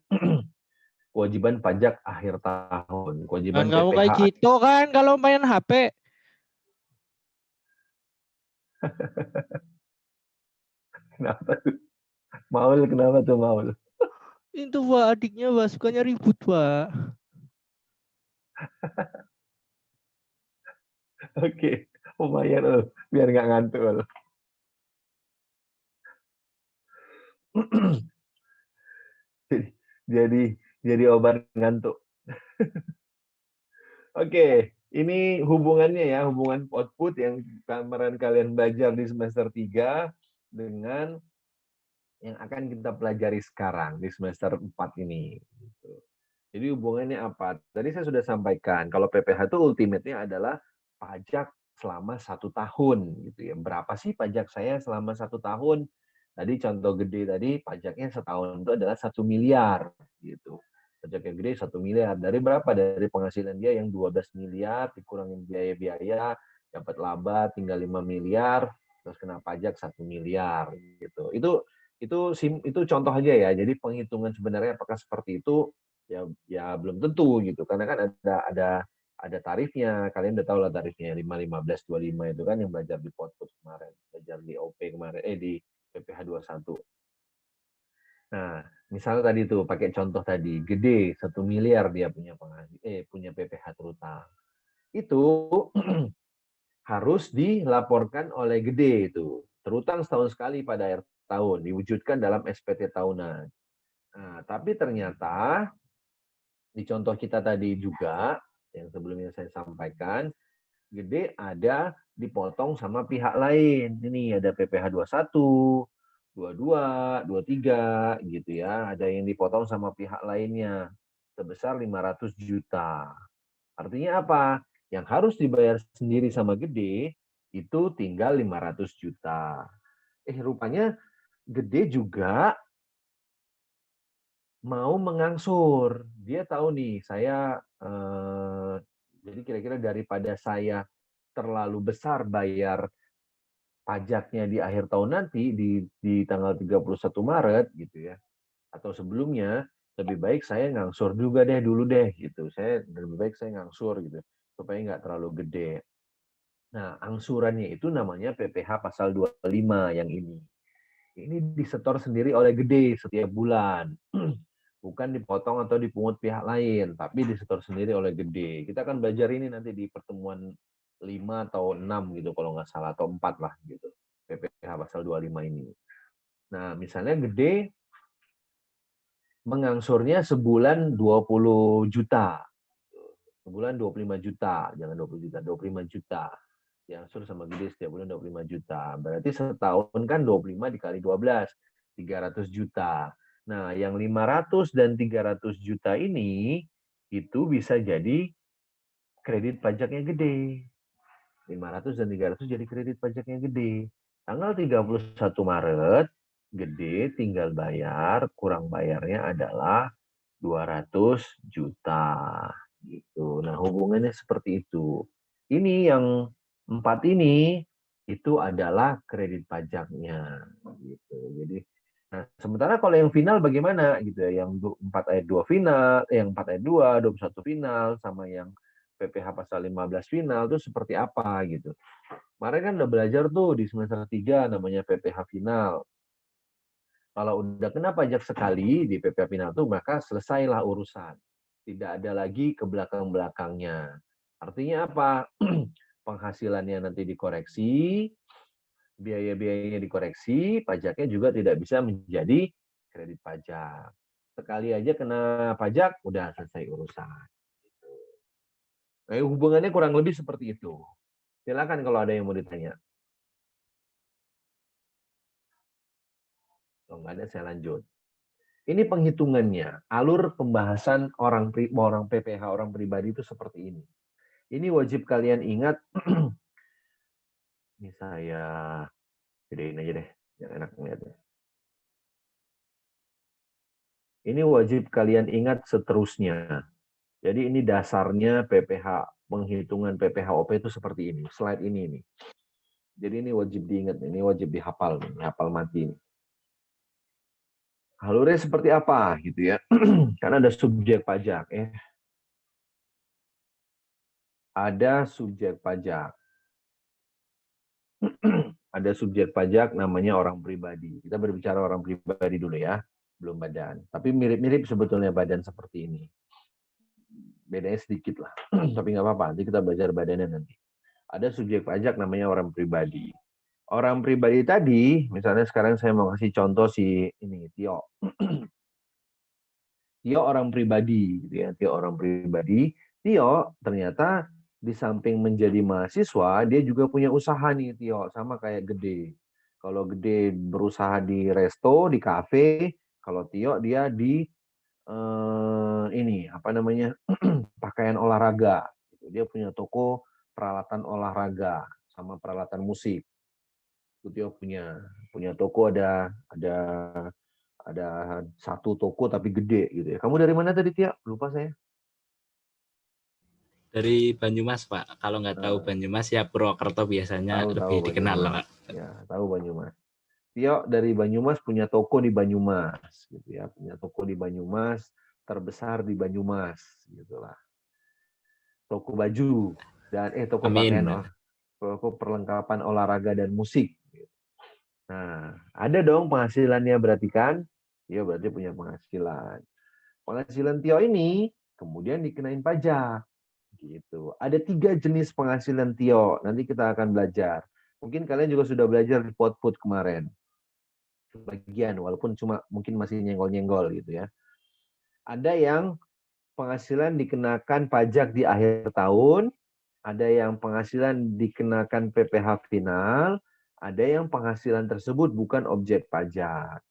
kewajiban pajak akhir tahun, Kan kewajiban kamu PPh. kayak gitu kan kalau main HP. Kenapa tuh? Maul, kenapa tuh Maul? Itu Pak adiknya Pak sukanya ribut Pak. Oke, lumayan loh, biar nggak ngantuk loh. jadi obat ngantuk. Oke, ini hubungannya ya, hubungan output yang kemarin kalian belajar di semester 3 dengan yang akan kita pelajari sekarang di semester 4 ini. Gitu. Jadi hubungannya apa? Tadi saya sudah sampaikan, kalau PPh itu ultimate-nya adalah pajak selama 1 tahun. Gitu ya. Berapa sih pajak saya selama 1 tahun? Tadi contoh gede tadi pajaknya setahun itu adalah 1 miliar gitu. Pajaknya gede 1 miliar. Dari berapa? Dari penghasilan dia yang 12 miliar, dikurangin biaya-biaya, dapat laba tinggal 5 miliar, terus kena pajak 1 miliar gitu. Itu contoh aja ya. Jadi penghitungan sebenarnya apakah seperti itu ya belum tentu gitu. Karena kan ada tarifnya. Kalian udah tahu lah tarifnya 5, 15, 25 itu kan yang belajar di Potput kemarin, belajar di OP kemarin, di PPh 21. Nah, misalnya tadi tuh pakai contoh tadi, gede 1 miliar dia punya PPh terutang. Itu harus dilaporkan oleh gede itu. Terutang setahun sekali pada akhir tahun, diwujudkan dalam SPT tahunan. Nah, tapi ternyata di contoh kita tadi juga, yang sebelumnya saya sampaikan, gede ada dipotong sama pihak lain. Ini ada PPh 21, 22, 23 gitu ya. Ada yang dipotong sama pihak lainnya sebesar 500 juta. Artinya apa? Yang harus dibayar sendiri sama gede itu tinggal 500 juta. Rupanya gede juga mau mengangsur. Dia tahu nih, saya jadi kira-kira daripada saya terlalu besar bayar pajaknya di akhir tahun nanti di tanggal 31 Maret gitu ya, atau sebelumnya, lebih baik saya ngangsur juga deh dulu deh gitu. Saya lebih baik saya ngangsur gitu supaya nggak terlalu gede. Nah, angsurannya itu namanya PPh pasal 25 yang ini. Ini disetor sendiri oleh gede setiap bulan. Bukan dipotong atau dipungut pihak lain, tapi disetor sendiri oleh gede. Kita akan belajar ini nanti di pertemuan 5 atau 6 gitu kalau nggak salah, atau 4 lah gitu. PPh pasal 25 ini. Nah, misalnya gede mengangsurnya sebulan 20 juta. Sebulan 25 juta, jangan 20 juta, 25 juta. Diangsur sama gede setiap bulan 25 juta. Berarti setahun kan 25 dikali 12, 300 juta. Nah, yang 500 dan 300 juta ini itu bisa jadi kredit pajaknya gede. 500 dan 300 jadi kredit pajaknya gede. Tanggal 31 Maret, gede tinggal bayar, kurang bayarnya adalah 200 juta. Gitu. Nah, hubungannya seperti itu. Ini yang 4 ini itu adalah kredit pajaknya. Gitu. Jadi, nah, sementara kalau yang final bagaimana gitu ya? Yang 4 ayat 2 final, yang 4 ayat 2, 21 final, sama yang PPh pasal 15 final itu seperti apa gitu. Kemarin kan udah belajar tuh di semester 3 namanya PPh final. Kalau udah kena pajak sekali di PPh final itu, maka selesailah urusan. Tidak ada lagi ke belakang-belakangnya. Artinya apa? Penghasilannya nanti dikoreksi, biaya-biayanya dikoreksi, pajaknya juga tidak bisa menjadi kredit pajak. Sekali aja kena pajak, udah selesai urusan. Nah, hubungannya kurang lebih seperti itu. Silakan kalau ada yang mau ditanya. Kalau nggak ada, saya lanjut. Ini penghitungannya. Alur pembahasan orang PPh, orang pribadi itu seperti ini. Ini wajib kalian ingat. Ini saya gedein aja deh, biar enak ngeliatnya. Ini wajib kalian ingat seterusnya. Jadi ini dasarnya PPh, penghitungan PPh-OP itu seperti ini. Slide ini. Jadi ini wajib diingat, ini wajib dihafal, hafal mati. Alurnya seperti apa gitu ya? Karena ada subjek pajak ya. Ada subjek pajak. Ada subjek pajak namanya orang pribadi. Kita berbicara orang pribadi dulu ya, belum badan. Tapi mirip-mirip sebetulnya badan seperti ini. Bedanya sedikit lah, tapi nggak apa-apa. Nanti kita belajar badannya nanti. Ada subjek pajak namanya orang pribadi. Orang pribadi tadi, misalnya sekarang saya mau kasih contoh si ini Tio. Tio orang pribadi, gitu ya. Tio orang pribadi. Tio ternyata di samping menjadi mahasiswa, dia juga punya usaha nih Tio, sama kayak Gede. Kalau Gede berusaha di resto, di kafe, kalau Tio dia di ini apa namanya pakaian olahraga. Dia punya toko peralatan olahraga sama peralatan musik. Itu Tio punya punya toko ada satu toko tapi gede gitu ya. Kamu dari mana tadi, Tia? Lupa saya. Dari Banyumas, Pak. Kalau nggak tahu Banyumas ya Purwokerto biasanya lebih dikenal lah, Pak. Ya, tahu Banyumas. Tio dari Banyumas punya toko di Banyumas gitu ya, punya toko di Banyumas, terbesar di Banyumas gitulah. Toko baju dan toko pakaian, toko perlengkapan olahraga dan musik. Nah, ada dong penghasilannya berarti kan? Tio berarti punya penghasilan. Penghasilan Tio ini kemudian dikenain pajak. Gitu. Ada 3 jenis penghasilan Tio. Nanti kita akan belajar. Mungkin kalian juga sudah belajar di Podfood kemarin. Sebagian, walaupun cuma mungkin masih nyenggol-nyenggol gitu ya. Ada yang penghasilan dikenakan pajak di akhir tahun, ada yang penghasilan dikenakan PPh final, ada yang penghasilan tersebut bukan objek pajak.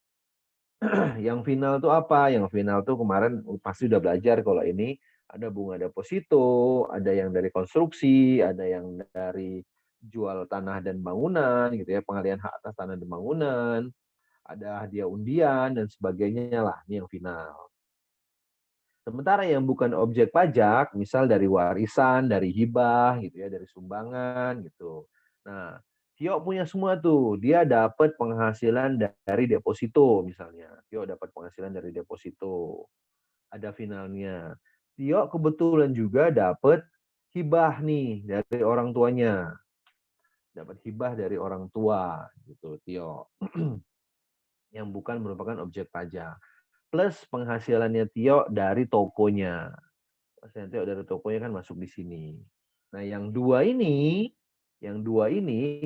Yang final itu apa? Yang final itu kemarin pasti udah belajar kalau ini ada bunga deposito, ada yang dari konstruksi, ada yang dari jual tanah dan bangunan gitu ya, pengalihan hak atas tanah dan bangunan, ada hadiah undian dan sebagainya lah, ini yang final. Sementara yang bukan objek pajak, misal dari warisan, dari hibah gitu ya, dari sumbangan gitu. Nah, Tio punya semua tuh. Dia dapat penghasilan dari deposito misalnya. Tio dapat penghasilan dari deposito. Ada finalnya. Tio kebetulan juga dapat hibah nih dari orang tuanya. Dapat hibah dari orang tua gitu, Tio. Yang bukan merupakan objek pajak. Plus penghasilannya Tio dari tokonya. Penghasilan Tio dari tokonya kan masuk di sini. Nah, yang dua ini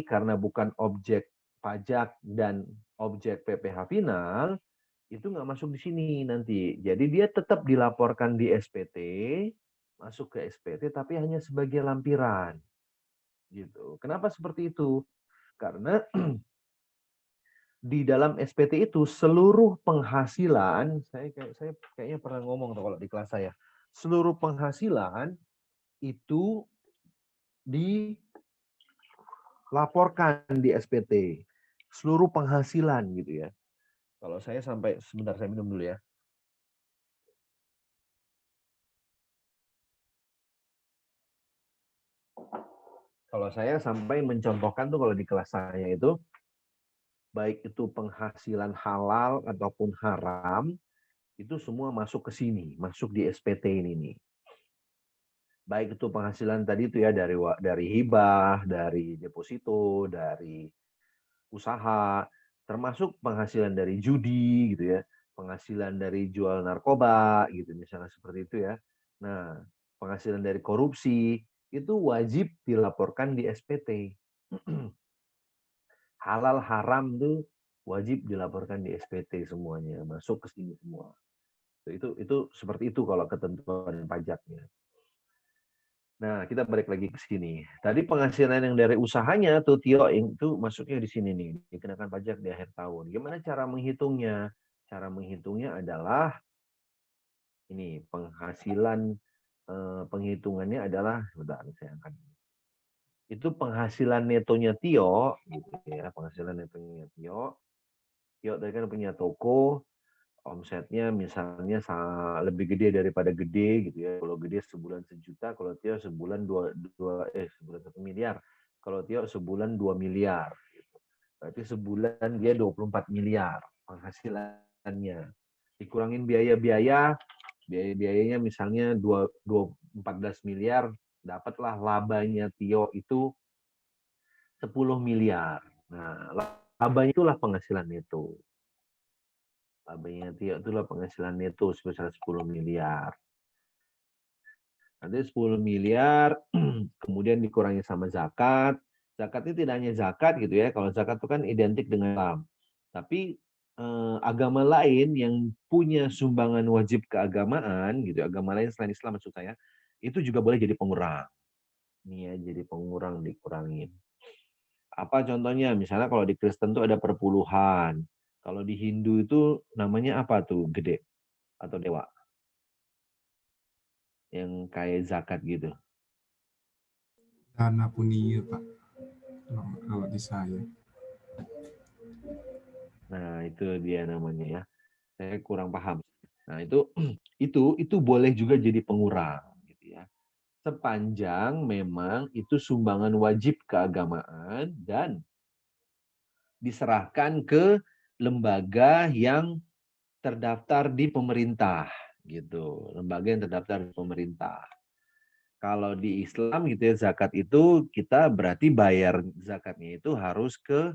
karena bukan objek pajak dan objek PPh final, itu nggak masuk di sini nanti. Jadi dia tetap dilaporkan di SPT, masuk ke SPT, tapi hanya sebagai lampiran. Gitu. Kenapa seperti itu? Karena di dalam SPT itu seluruh penghasilan, saya kayaknya pernah ngomong tuh kalau di kelas saya, seluruh penghasilan itu dilaporkan di SPT. Seluruh penghasilan gitu ya. Kalau saya sampai, sebentar saya minum dulu ya. Kalau saya sampai mencontohkan tuh kalau di kelas saya itu, baik itu penghasilan halal ataupun haram, itu semua masuk ke sini, masuk di SPT ini nih. Baik itu penghasilan tadi itu ya dari hibah, dari deposito, dari usaha, termasuk penghasilan dari judi gitu ya, penghasilan dari jual narkoba gitu misalnya seperti itu ya. Nah, penghasilan dari korupsi itu wajib dilaporkan di SPT. Halal haram tuh wajib dilaporkan di SPT semuanya, masuk ke sini semua. Itu seperti itu kalau ketentuan pajaknya. Nah, kita balik lagi ke sini. Tadi penghasilan yang dari usahanya tuh Tio itu masuknya di sini nih, dikenakan pajak di akhir tahun. Gimana cara menghitungnya? Cara menghitungnya adalah ini penghasilan penghitungannya adalah sebentar saya angkat. Itu penghasilan netonya Tio gitu ya, penghasilan netonya Tio. Tio tadi kan punya toko, omsetnya misalnya lebih gede daripada gede gitu ya. Kalau gede sebulan 1 juta, kalau Tio sebulan sebulan 1 miliar. Kalau Tio sebulan 2 miliar. Gitu. Berarti sebulan dia 24 miliar penghasilannya. Dikurangin biaya-biayanya misalnya 14 miliar, dapatlah labanya Tio itu 10 miliar. Nah, labanya itulah penghasilan neto. Labanya Tio itulah penghasilan neto sebesar 10 miliar. Nanti 10 miliar, kemudian dikurangi sama zakat. Zakat itu tidak hanya zakat gitu ya. Kalau zakat itu kan identik dengan Islam. Tapi agama lain yang punya sumbangan wajib keagamaan, gitu, agama lain selain Islam maksud saya, itu juga boleh jadi pengurang. Ini ya, jadi pengurang dikurangin. Apa contohnya? Misalnya kalau di Kristen itu ada perpuluhan. Kalau di Hindu itu namanya apa tuh? Gede atau dewa? Yang kayak zakat gitu. Dana punia, Pak. Kalau di saya. Nah, itu dia namanya ya. Saya kurang paham. Nah, itu boleh juga jadi pengurang gitu ya. Sepanjang memang itu sumbangan wajib keagamaan dan diserahkan ke lembaga yang terdaftar di pemerintah gitu. Lembaga yang terdaftar di pemerintah. Kalau di Islam gitu ya, zakat itu kita berarti bayar zakatnya itu harus ke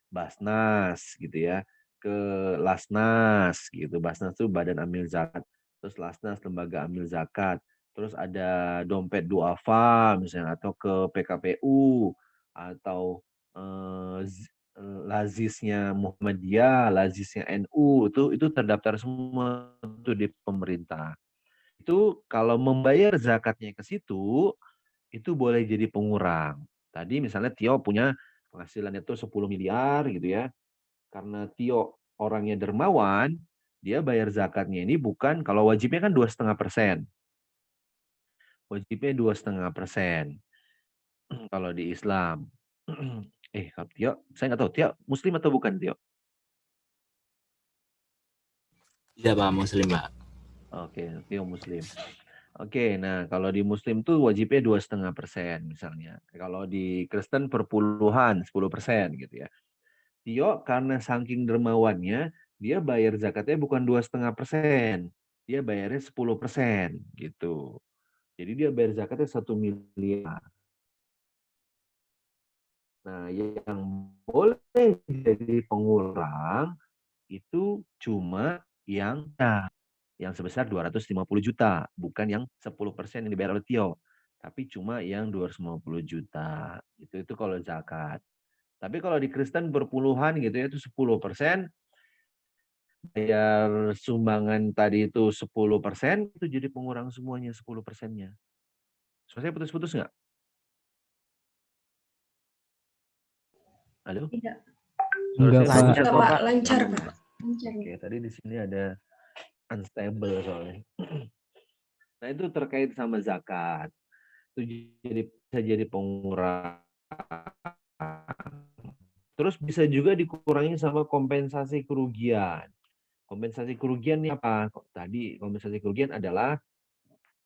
Basnas gitu ya, ke Lasnas gitu. Basnas itu Badan Amil Zakat. Terus Lasnas lembaga amil zakat. Terus ada dompet duafa misalnya atau ke PKPU atau lazisnya Muhammadiyah, lazisnya NU itu terdaftar semua itu di pemerintah. Itu kalau membayar zakatnya ke situ itu boleh jadi pengurang. Tadi misalnya Tio punya penghasilan itu 10 miliar gitu ya. Karena Tio orangnya dermawan, dia bayar zakatnya ini bukan, kalau wajibnya kan 2,5%. Wajibnya 2,5% kalau di Islam. Kalau Tio, saya nggak tahu, Tio Muslim atau bukan Tio? Iya Pak, Muslim Pak. Oke, Tio Muslim. Oke, nah kalau di Muslim tuh wajibnya 2,5% misalnya. Kalau di Kristen perpuluhan 10% gitu ya. Tio karena saking dermawannya, dia bayar zakatnya bukan 2,5%, dia bayarnya 10% gitu. Jadi dia bayar zakatnya 1 miliar. Nah, yang boleh jadi pengurang itu cuma yang sebesar 250 juta, bukan yang 10% yang dibayar oleh Tio, tapi cuma yang 250 juta. Itu kalau zakat. Tapi kalau di Kristen berpuluhan gitu ya, itu 10%, bayar sumbangan tadi itu 10%, itu jadi pengurang semuanya 10%-nya. Suara saya putus-putus nggak? Halo? Tidak. Suara Enggak, saya Pak. putus Lancar, atau Pak. apa? Lancar, Pak. Alhamdulillah. Lancar. Oke, tadi di sini ada unstable soalnya. Nah, itu terkait sama zakat. Itu bisa jadi pengurang. Terus bisa juga dikurangi sama kompensasi kerugian. Kompensasi kerugian ini apa? Tadi kompensasi kerugian adalah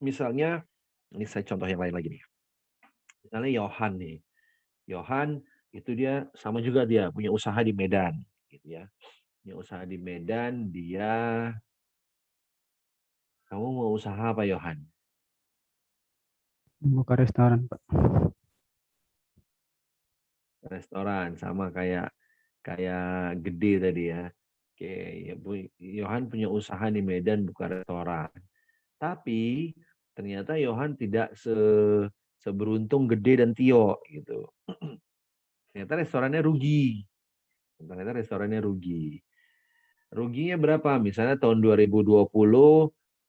misalnya, ini saya contoh yang lain lagi nih. Misalnya Yohan nih. Yohan itu dia sama juga, dia punya usaha di Medan gitu ya. Punya usaha di Medan, kamu mau usaha apa Yohan? Buka restoran, Pak. Restoran, sama kayak Gede tadi ya. Oke, ya Yohan punya usaha di Medan buka restoran. Tapi ternyata Yohan tidak seberuntung Gede dan Tio gitu. Ternyata restorannya rugi. Ruginya berapa? Misalnya tahun 2020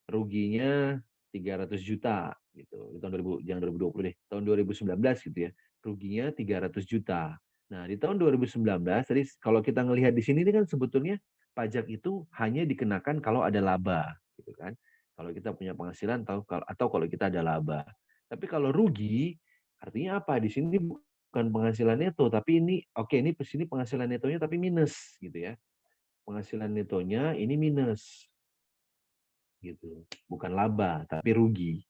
ruginya 300 juta gitu. Di tahun 2000, jangan 2020 deh. Tahun 2019 gitu ya. Ruginya 300 juta. Nah, di tahun 2019 tadi kalau kita ngelihat di sini ini kan sebetulnya pajak itu hanya dikenakan kalau ada laba gitu kan. Kalau kita punya penghasilan atau kalau kita ada laba. Tapi kalau rugi artinya apa? Di sini bukan penghasilan neto, tapi ini ini di sini penghasilan netonya tapi minus gitu ya. Penghasilan netonya ini minus gitu, bukan laba tapi rugi.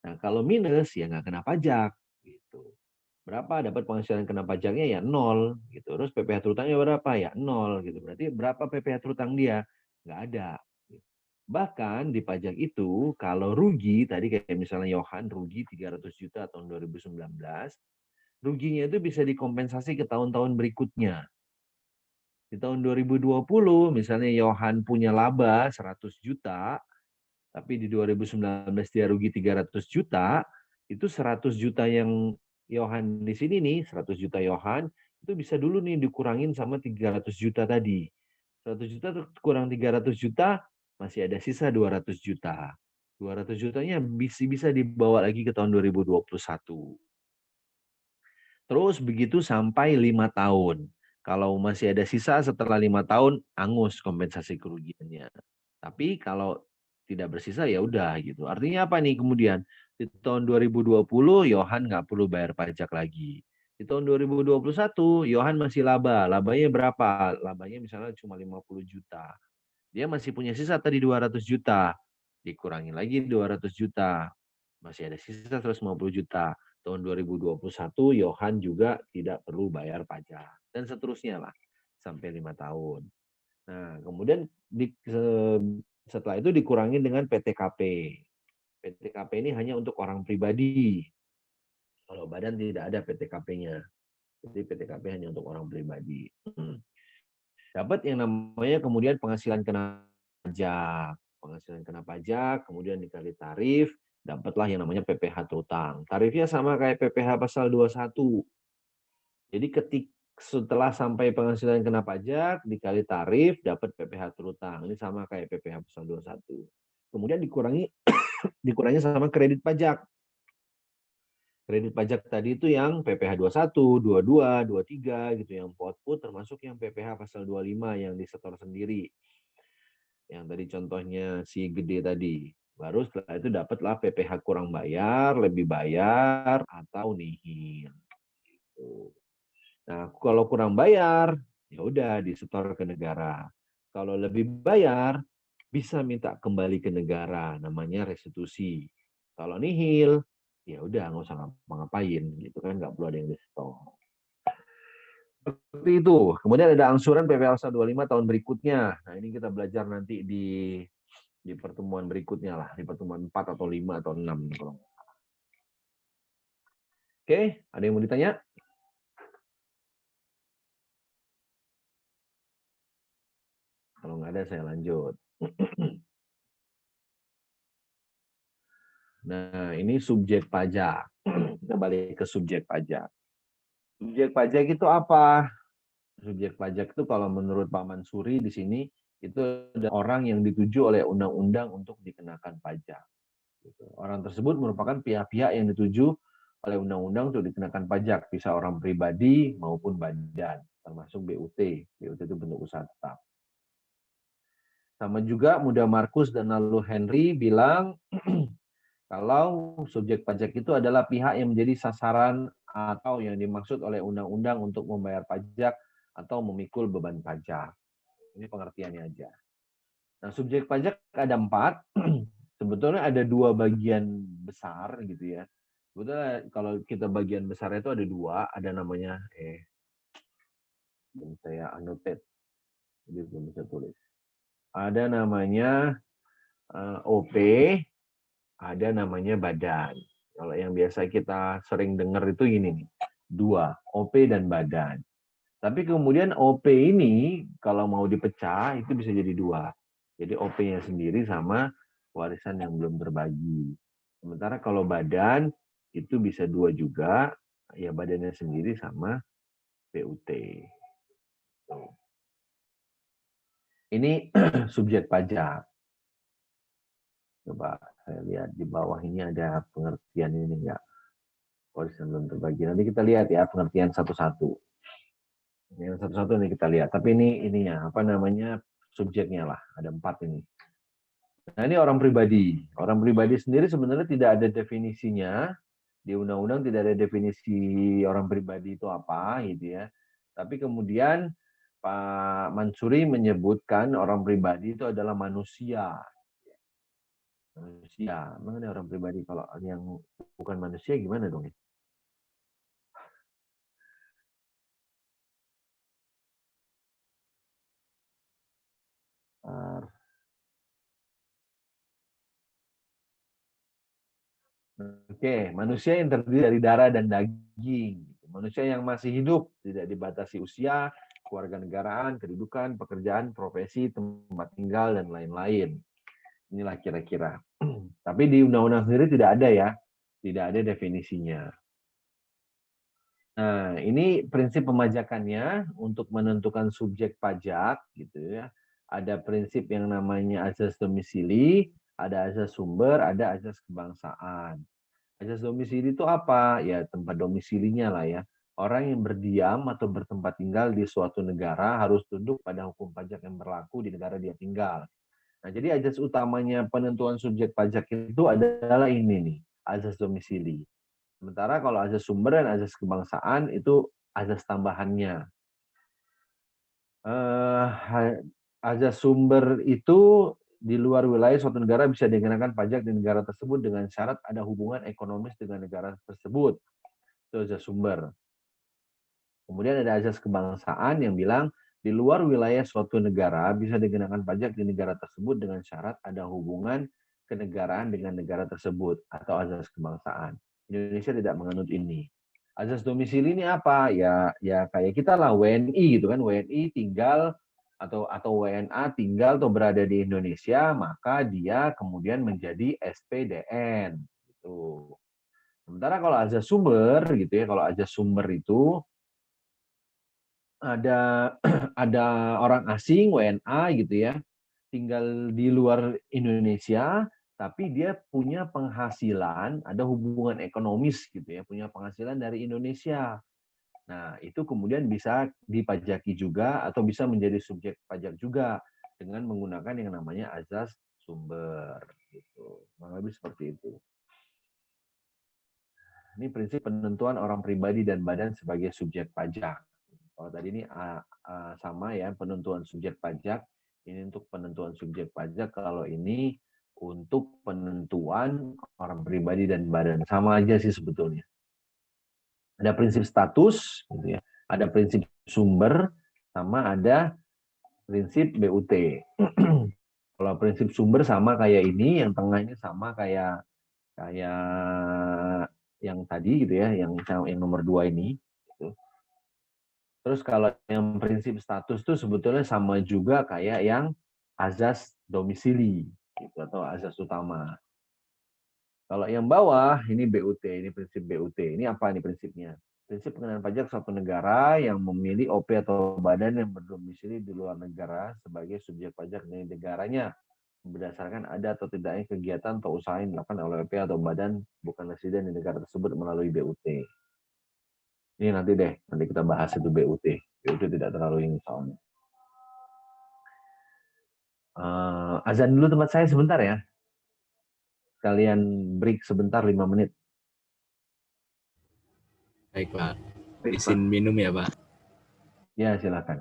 Nah, kalau minus ya nggak kena pajak gitu. Berapa dapat penghasilan kena pajaknya ya nol gitu. Terus PPh terutangnya berapa ya nol gitu. Berarti berapa PPh terutang dia? Nggak ada. Bahkan di pajak itu kalau rugi tadi kayak misalnya Yohan rugi 300 juta tahun 2019, ruginya itu bisa dikompensasi ke tahun-tahun berikutnya. Di tahun 2020 misalnya Yohan punya laba 100 juta, tapi di 2019 dia rugi 300 juta, itu 100 juta yang Yohan di sini nih, 100 juta Yohan, itu bisa dulu nih dikurangin sama 300 juta tadi. 100 juta kurang 300 juta, masih ada sisa 200 juta. 200 jutanya bisa dibawa lagi ke tahun 2021. Terus begitu sampai 5 tahun. Kalau masih ada sisa setelah 5 tahun, angus kompensasi kerugiannya. Tapi kalau tidak bersisa ya udah gitu. Artinya apa nih kemudian? Di tahun 2020 Yohan nggak perlu bayar pajak lagi. Di tahun 2021, Yohan masih laba. Labanya berapa? Labanya misalnya cuma 50 juta. Dia masih punya sisa tadi 200 juta. Dikurangi lagi 200 juta. Masih ada sisa 150 juta. Tahun 2021, Yohan juga tidak perlu bayar pajak. Dan seterusnya lah. Sampai 5 tahun. Nah, kemudian setelah itu dikurangi dengan PTKP. PTKP ini hanya untuk orang pribadi. Kalau badan tidak ada PTKP-nya. Jadi PTKP hanya untuk orang pribadi. Dapat yang namanya kemudian penghasilan kena pajak. Penghasilan kena pajak, kemudian dikali tarif, dapatlah yang namanya PPh terutang. Tarifnya sama kayak PPh pasal 21. Jadi setelah sampai penghasilan kena pajak, dikali tarif, dapat PPh terutang. Ini sama kayak PPh pasal 21. Kemudian dikurangi sama kredit pajak. Kredit pajak tadi itu yang PPh 21, 22, 23 gitu, yang output termasuk yang PPh pasal 25 yang disetor sendiri. Yang tadi contohnya si gede tadi. Baru setelah itu dapatlah PPh kurang bayar, lebih bayar, atau nihil. Nah, kalau kurang bayar, ya udah disetor ke negara. Kalau lebih bayar, bisa minta kembali ke negara, namanya restitusi. Kalau nihil, ya udah nggak usah ngapa-ngapain gitu kan, nggak perlu ada yang di-store. Seperti itu. Kemudian ada angsuran PPh 25 tahun berikutnya. Nah, ini kita belajar nanti di pertemuan berikutnya lah, di pertemuan 4 atau 5 atau 6 kalau nggak salah. Oke, ada yang mau ditanya? Kalau nggak ada saya lanjut. Nah, ini subjek pajak. Kita balik ke subjek pajak. Subjek pajak itu apa? Subjek pajak itu kalau menurut Pak Mansuri di sini, itu ada orang yang dituju oleh undang-undang untuk dikenakan pajak. Orang tersebut merupakan pihak-pihak yang dituju oleh undang-undang untuk dikenakan pajak, bisa orang pribadi maupun badan, termasuk BUT. BUT itu bentuk usaha tetap. Sama juga Muda Markus dan Lalu Henry bilang, kalau subjek pajak itu adalah pihak yang menjadi sasaran atau yang dimaksud oleh undang-undang untuk membayar pajak atau memikul beban pajak. Ini pengertiannya aja. Nah, subjek pajak ada 4. Sebetulnya ada 2 bagian besar gitu ya. Sebetulnya kalau kita bagian besar itu ada 2, ada namanya saya annotate, jadi belum bisa tulis. Ada namanya OP, ada namanya badan. Kalau yang biasa kita sering dengar itu gini nih, 2, OP dan badan. Tapi kemudian OP ini kalau mau dipecah itu bisa jadi 2. Jadi OP-nya sendiri sama warisan yang belum terbagi. Sementara kalau badan itu bisa 2 juga, ya badannya sendiri sama PUT. Ini subjek pajak. Coba saya lihat di bawah ini ada pengertian ini enggak? Warisan belum terbagi. Nanti kita lihat ya pengertian satu-satu. Yang satu-satu nih kita lihat. Tapi ininya apa namanya subjeknya lah. Ada 4 ini. Nah, ini orang pribadi. Orang pribadi sendiri sebenarnya tidak ada definisinya. Di undang-undang tidak ada definisi orang pribadi itu apa gitu ya. Tapi kemudian Pak Mansuri menyebutkan orang pribadi itu adalah manusia. Manusia. Mana orang pribadi? Kalau yang bukan manusia gimana dong? Oke, manusia yang terdiri dari darah dan daging. Manusia yang masih hidup, tidak dibatasi usia, keluarga negaraan, kedudukan, pekerjaan, profesi, tempat tinggal, dan lain-lain. Inilah kira-kira. Tapi di undang-undang sendiri tidak ada ya. Tidak ada definisinya. Nah, ini prinsip pemajakannya untuk menentukan subjek pajak gitu ya. Ada prinsip yang namanya azas domisili, ada azas sumber, ada azas kebangsaan. Azas domisili itu apa? Ya tempat domisilinya lah ya. Orang yang berdiam atau bertempat tinggal di suatu negara harus tunduk pada hukum pajak yang berlaku di negara dia tinggal. Nah, jadi azas utamanya penentuan subjek pajak itu adalah ini nih, azas domisili. Sementara kalau azas sumber dan azas kebangsaan itu azas tambahannya. Azas sumber itu di luar wilayah suatu negara bisa dikenakan pajak di negara tersebut dengan syarat ada hubungan ekonomis dengan negara tersebut. Itu azas sumber. Kemudian ada azas kebangsaan yang bilang di luar wilayah suatu negara bisa dikenakan pajak di negara tersebut dengan syarat ada hubungan kenegaraan dengan negara tersebut atau azas kebangsaan. Indonesia tidak menganut ini. Azas domisili ini apa? Ya kayak kita lah WNI gitu kan, WNI tinggal atau WNA tinggal atau berada di Indonesia, maka dia kemudian menjadi SPDN gitu. Sementara kalau azas sumber gitu ya, kalau azas sumber itu ada ada orang asing WNA gitu ya, tinggal di luar Indonesia, tapi dia punya penghasilan, ada hubungan ekonomis gitu ya, punya penghasilan dari Indonesia. Nah, itu kemudian bisa dipajaki juga atau bisa menjadi subjek pajak juga dengan menggunakan yang namanya azas sumber gitu. Kurang lebih seperti itu. Ini prinsip penentuan orang pribadi dan badan sebagai subjek pajak. Kalau tadi ini sama ya, penentuan subjek pajak. Ini untuk penentuan subjek pajak. Kalau ini untuk penentuan orang pribadi dan badan. Sama aja sih sebetulnya. Ada prinsip status, gitu ya. Ada prinsip sumber, sama ada prinsip BUT. Kalau prinsip sumber sama kayak ini, yang tengah ini sama kayak yang tadi gitu ya, yang nomor 2 ini. Gitu. Terus kalau yang prinsip status itu sebetulnya sama juga kayak yang azas domisili gitu, atau azas utama. Kalau yang bawah ini BUT, ini prinsip BUT. Ini apa nih prinsipnya? Prinsip pengenaan pajak suatu negara yang memilih OP atau badan yang berdomisili di luar negara sebagai subjek pajak dari negaranya berdasarkan ada atau tidaknya kegiatan atau usaha yang dilakukan oleh OP atau badan bukan residen di negara tersebut melalui BUT. Ini nanti kita bahas itu BUT. BUT tidak terlalu ini soalnya. Azan dulu tempat saya sebentar ya. Kalian break sebentar 5 menit. Baik, Pak. Baik, Izin minum ya, Pak. Ya, silakan.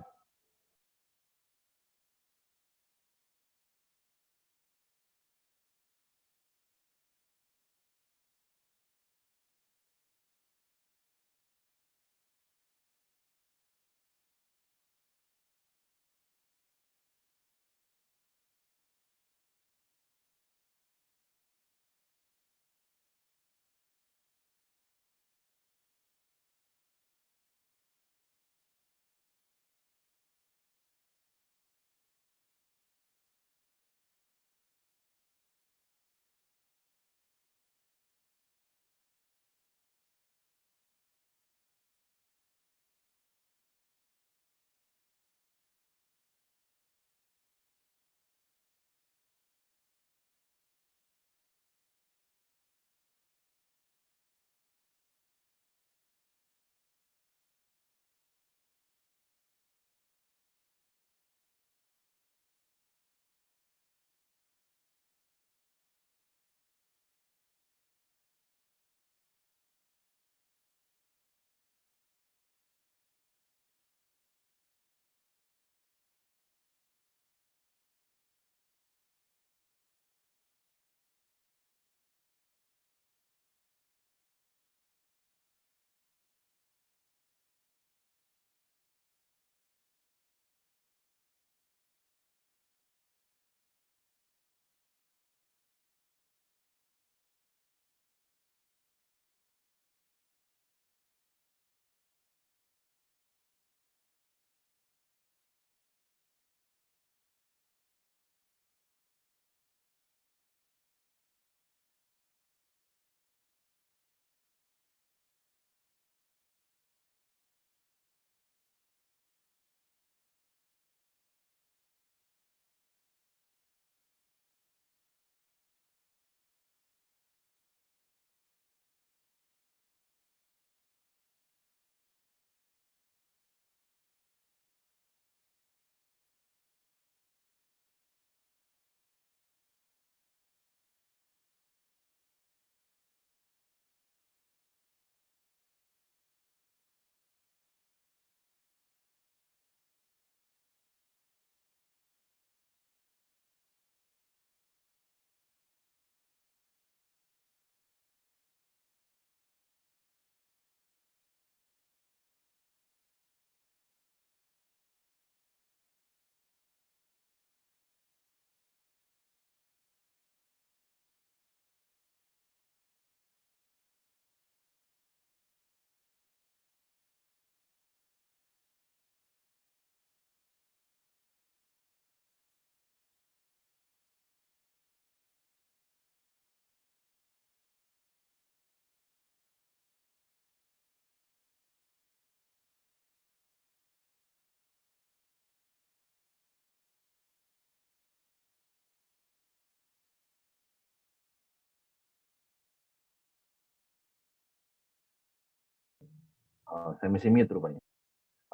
Oh, saya masih mute rupanya.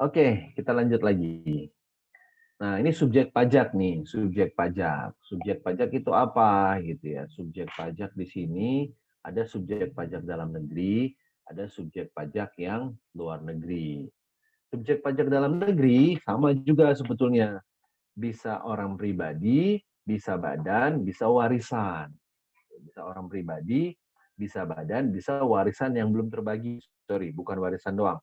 Oke, kita lanjut lagi. Nah, ini subjek pajak nih, subjek pajak. Subjek pajak itu apa gitu ya? Subjek pajak di sini ada subjek pajak dalam negeri, ada subjek pajak yang luar negeri. Subjek pajak dalam negeri sama juga sebetulnya. Bisa orang pribadi, bisa badan, bisa warisan. Bisa orang pribadi, bisa badan, bisa warisan yang belum terbagi. Sorry, bukan warisan doang.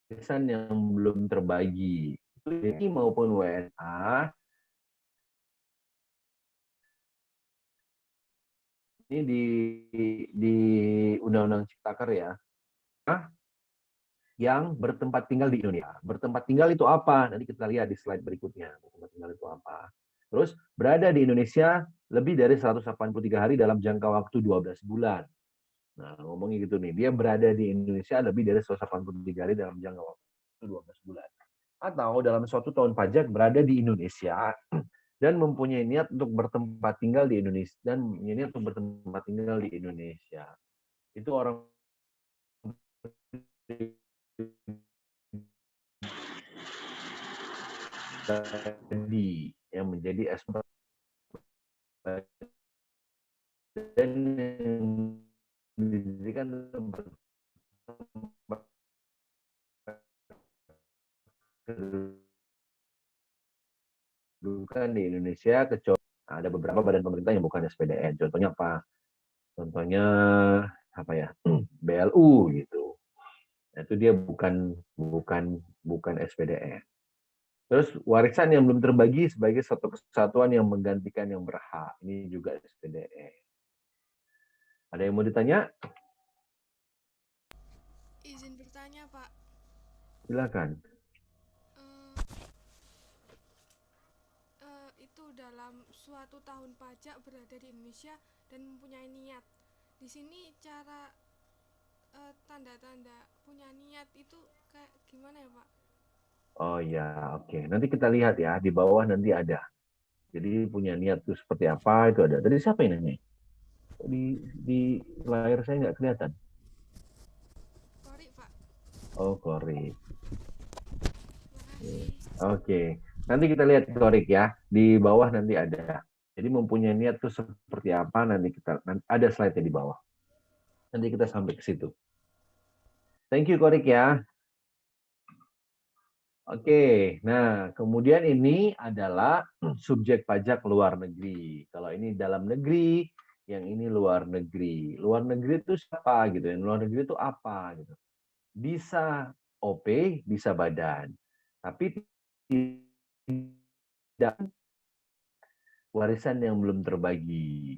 Warisan yang belum terbagi. WNI maupun WNA ini di Undang-Undang Ciptaker ya, yang bertempat tinggal di Indonesia. Bertempat tinggal itu apa? Nanti kita lihat di slide berikutnya. Bertempat tinggal itu apa? Terus berada di Indonesia lebih dari 183 hari dalam jangka waktu 12 bulan. Nah, ngomongnya gitu nih, dia berada di Indonesia lebih dari 183 hari dalam jangka waktu 12 bulan. Atau dalam suatu tahun pajak berada di Indonesia dan mempunyai niat untuk bertempat tinggal di Indonesia Itu orang tadi yang menjadi ekspor dan didirikan kedudukan di Indonesia, kecuali ada beberapa badan pemerintah yang bukan SPDN. Contohnya apa? Contohnya apa ya? BLU gitu. Itu dia bukan SPDN. Terus warisan yang belum terbagi sebagai satu kesatuan yang menggantikan yang berhak. Ini juga SPDN. Ada yang mau ditanya? Izin bertanya, Pak. Silakan. Itu dalam suatu tahun pajak berada di Indonesia dan mempunyai niat. Di sini cara tanda-tanda punya niat itu kayak gimana ya, Pak? Oh ya, oke. Nanti kita lihat ya, di bawah nanti ada. Jadi punya niat itu seperti apa, itu ada. Tadi siapa yang nanya? Di layar saya nggak kelihatan. Kori, Pak. Oh, Korik. Makasih. Oke. Nanti kita lihat Korik ya. Di bawah nanti ada. Jadi mempunyai niat itu seperti apa, nanti ada slide-nya di bawah. Nanti kita sampai ke situ. Thank you, Korik ya. Oke, nah kemudian ini adalah subjek pajak luar negeri. Kalau ini dalam negeri, yang ini luar negeri. Luar negeri itu siapa gitu? Yang luar negeri itu apa gitu? Bisa OP, bisa badan. Tapi tidak warisan yang belum terbagi.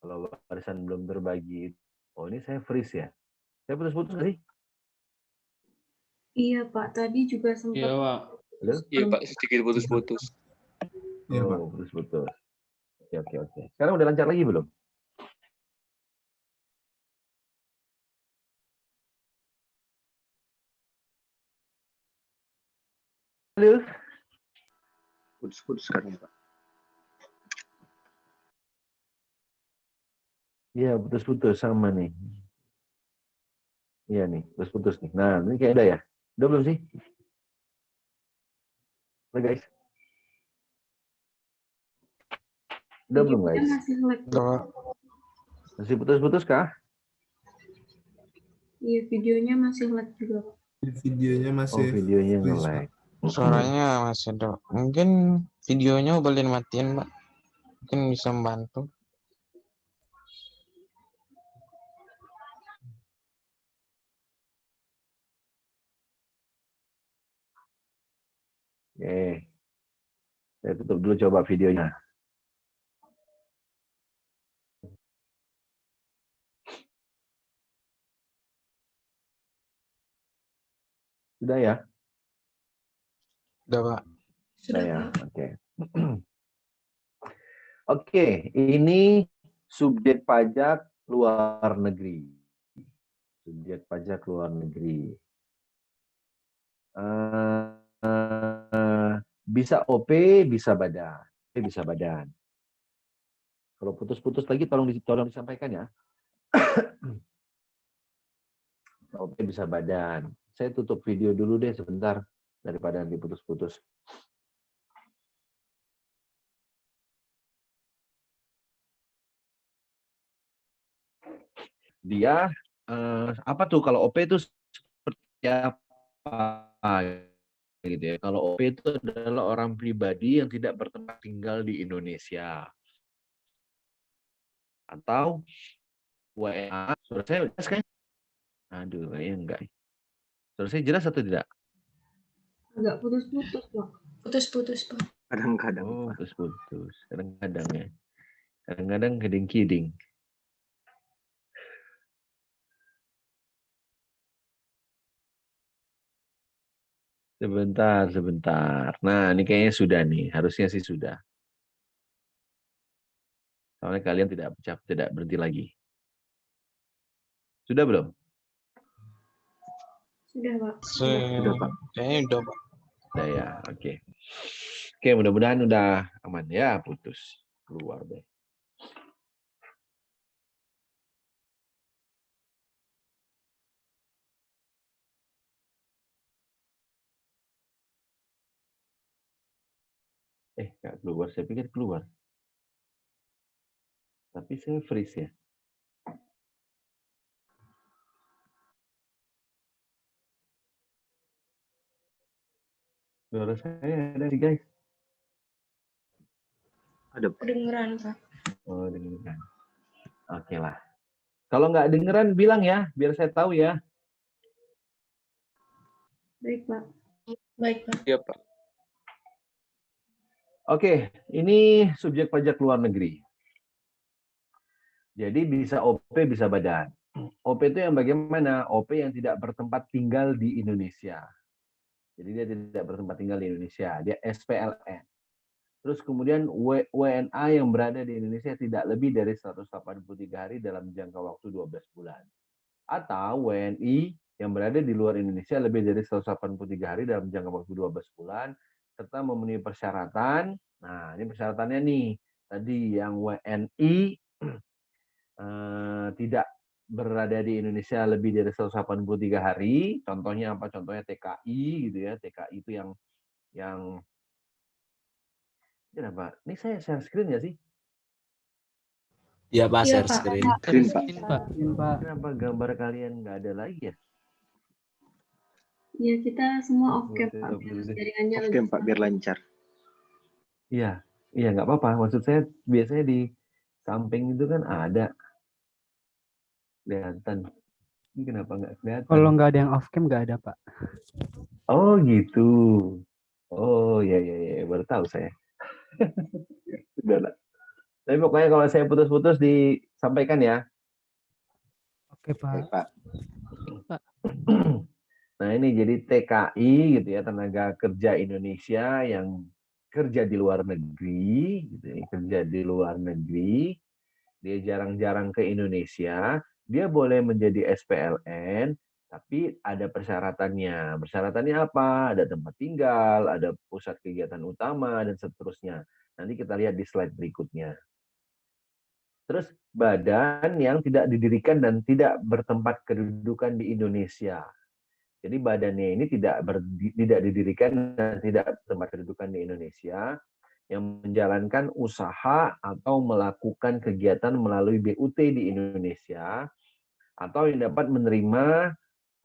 Kalau warisan belum terbagi, oh ini saya freeze ya. Saya putus-putus nggak sih? Iya Pak, tadi juga sempat. Iya, Pak. Halo? Iya, Pak, sedikit putus-putus. Oh, putus-putus. Oke. Sekarang udah lancar lagi belum? Halo? Putus-putus sekarang, Pak. Iya, putus-putus sama nih. Iya nih, putus-putus nih. Nah, ini kayak udah ya? Udah belum sih? Udah guys? Udah belum guys? Masih lag. Masih putus-putus kah? Iya, videonya masih lag juga. Videonya masih Oh, videonya freeze, nge-lag. Pak. Suaranya masih ada. Mungkin videonya boleh matiin, Mbak. Mungkin bisa membantu. Oke. Saya tutup dulu coba videonya. Sudah ya? Udah, Pak. Sudah ya, oke. Oke, ini subjek pajak luar negeri. Subjek pajak luar negeri. Bisa OP, bisa badan. Bisa badan. Kalau putus-putus lagi tolong disampaikan ya. OP bisa badan. Saya tutup video dulu deh sebentar daripada nanti putus-putus. Dia apa tuh kalau OP itu seperti apa gitu ya. Kalau OP itu adalah orang pribadi yang tidak bertempat tinggal di Indonesia. Atau WNA, suara saya jelas kan? Aduh, kayaknya enggak. Suara saya jelas atau tidak? Agak putus-putus, Pak. Putus-putus, Pak. Kadang-kadang. Oh, putus-putus. Kadang-kadang ya. Kadang-kadang keding-kiding. Sebentar, sebentar. Nah, ini kayaknya sudah nih. Harusnya sih sudah. Soalnya kalian tidak berhenti lagi. Sudah belum? Sudah, Pak. Sudah, Pak. Kayaknya udah, Pak. Sudah ya, oke. Oke, mudah-mudahan udah aman ya, putus. Keluar deh. Nggak keluar, saya pikir keluar. Tapi saya freeze ya. Suara saya ada sih, guys. Ada, Pak. Kedengeran, Pak. Oh, dengeran. Oke lah. Kalau nggak dengeran, bilang ya, biar saya tahu ya. Baik, Pak. Baik, Pak. Iya, Pak. Oke, ini subjek pajak luar negeri. Jadi bisa OP, bisa badan. OP itu yang bagaimana? OP yang tidak bertempat tinggal di Indonesia. Jadi dia tidak bertempat tinggal di Indonesia. Dia SPLN. Terus kemudian WNA yang berada di Indonesia tidak lebih dari 183 hari dalam jangka waktu 12 bulan. Atau WNI yang berada di luar Indonesia lebih dari 183 hari dalam jangka waktu 12 bulan, serta memenuhi persyaratan. Nah, ini persyaratannya nih. Tadi yang WNI tidak berada di Indonesia lebih dari 183 hari. Contohnya apa? Contohnya TKI gitu ya. TKI itu yang kenapa? Ini saya share screen nggak sih? Ya Pak, Iya, share Pak. screen. Screen, Pak. Pak. Kenapa gambar kalian nggak ada lagi ya? Iya, kita semua oke, Oke, Pak. oke, Biar oke. jaringannya Oke, Pak, biar lancar. Iya, iya nggak apa-apa. Maksud saya biasanya di samping itu kan ada kelihatan. Ini kenapa nggak kelihatan? Kalau nggak ada yang off cam nggak ada, Pak. Oh gitu. Oh ya ya ya, baru tahu saya. Sudah lah. Tapi pokoknya kalau saya putus-putus disampaikan ya. Oke, Oke, Pak. Pak. Nah ini jadi TKI gitu ya, tenaga kerja Indonesia yang kerja di luar negeri, gitu ya, kerja di luar negeri, dia jarang-jarang ke Indonesia, dia boleh menjadi SPLN, tapi ada persyaratannya. Persyaratannya apa? Ada tempat tinggal, ada pusat kegiatan utama, dan seterusnya. Nanti kita lihat di slide berikutnya. Terus badan yang tidak didirikan dan tidak bertempat kedudukan di Indonesia. Jadi badannya ini tidak didirikan dan tidak bertempat kedudukan di Indonesia, yang menjalankan usaha atau melakukan kegiatan melalui BUT di Indonesia, atau yang dapat menerima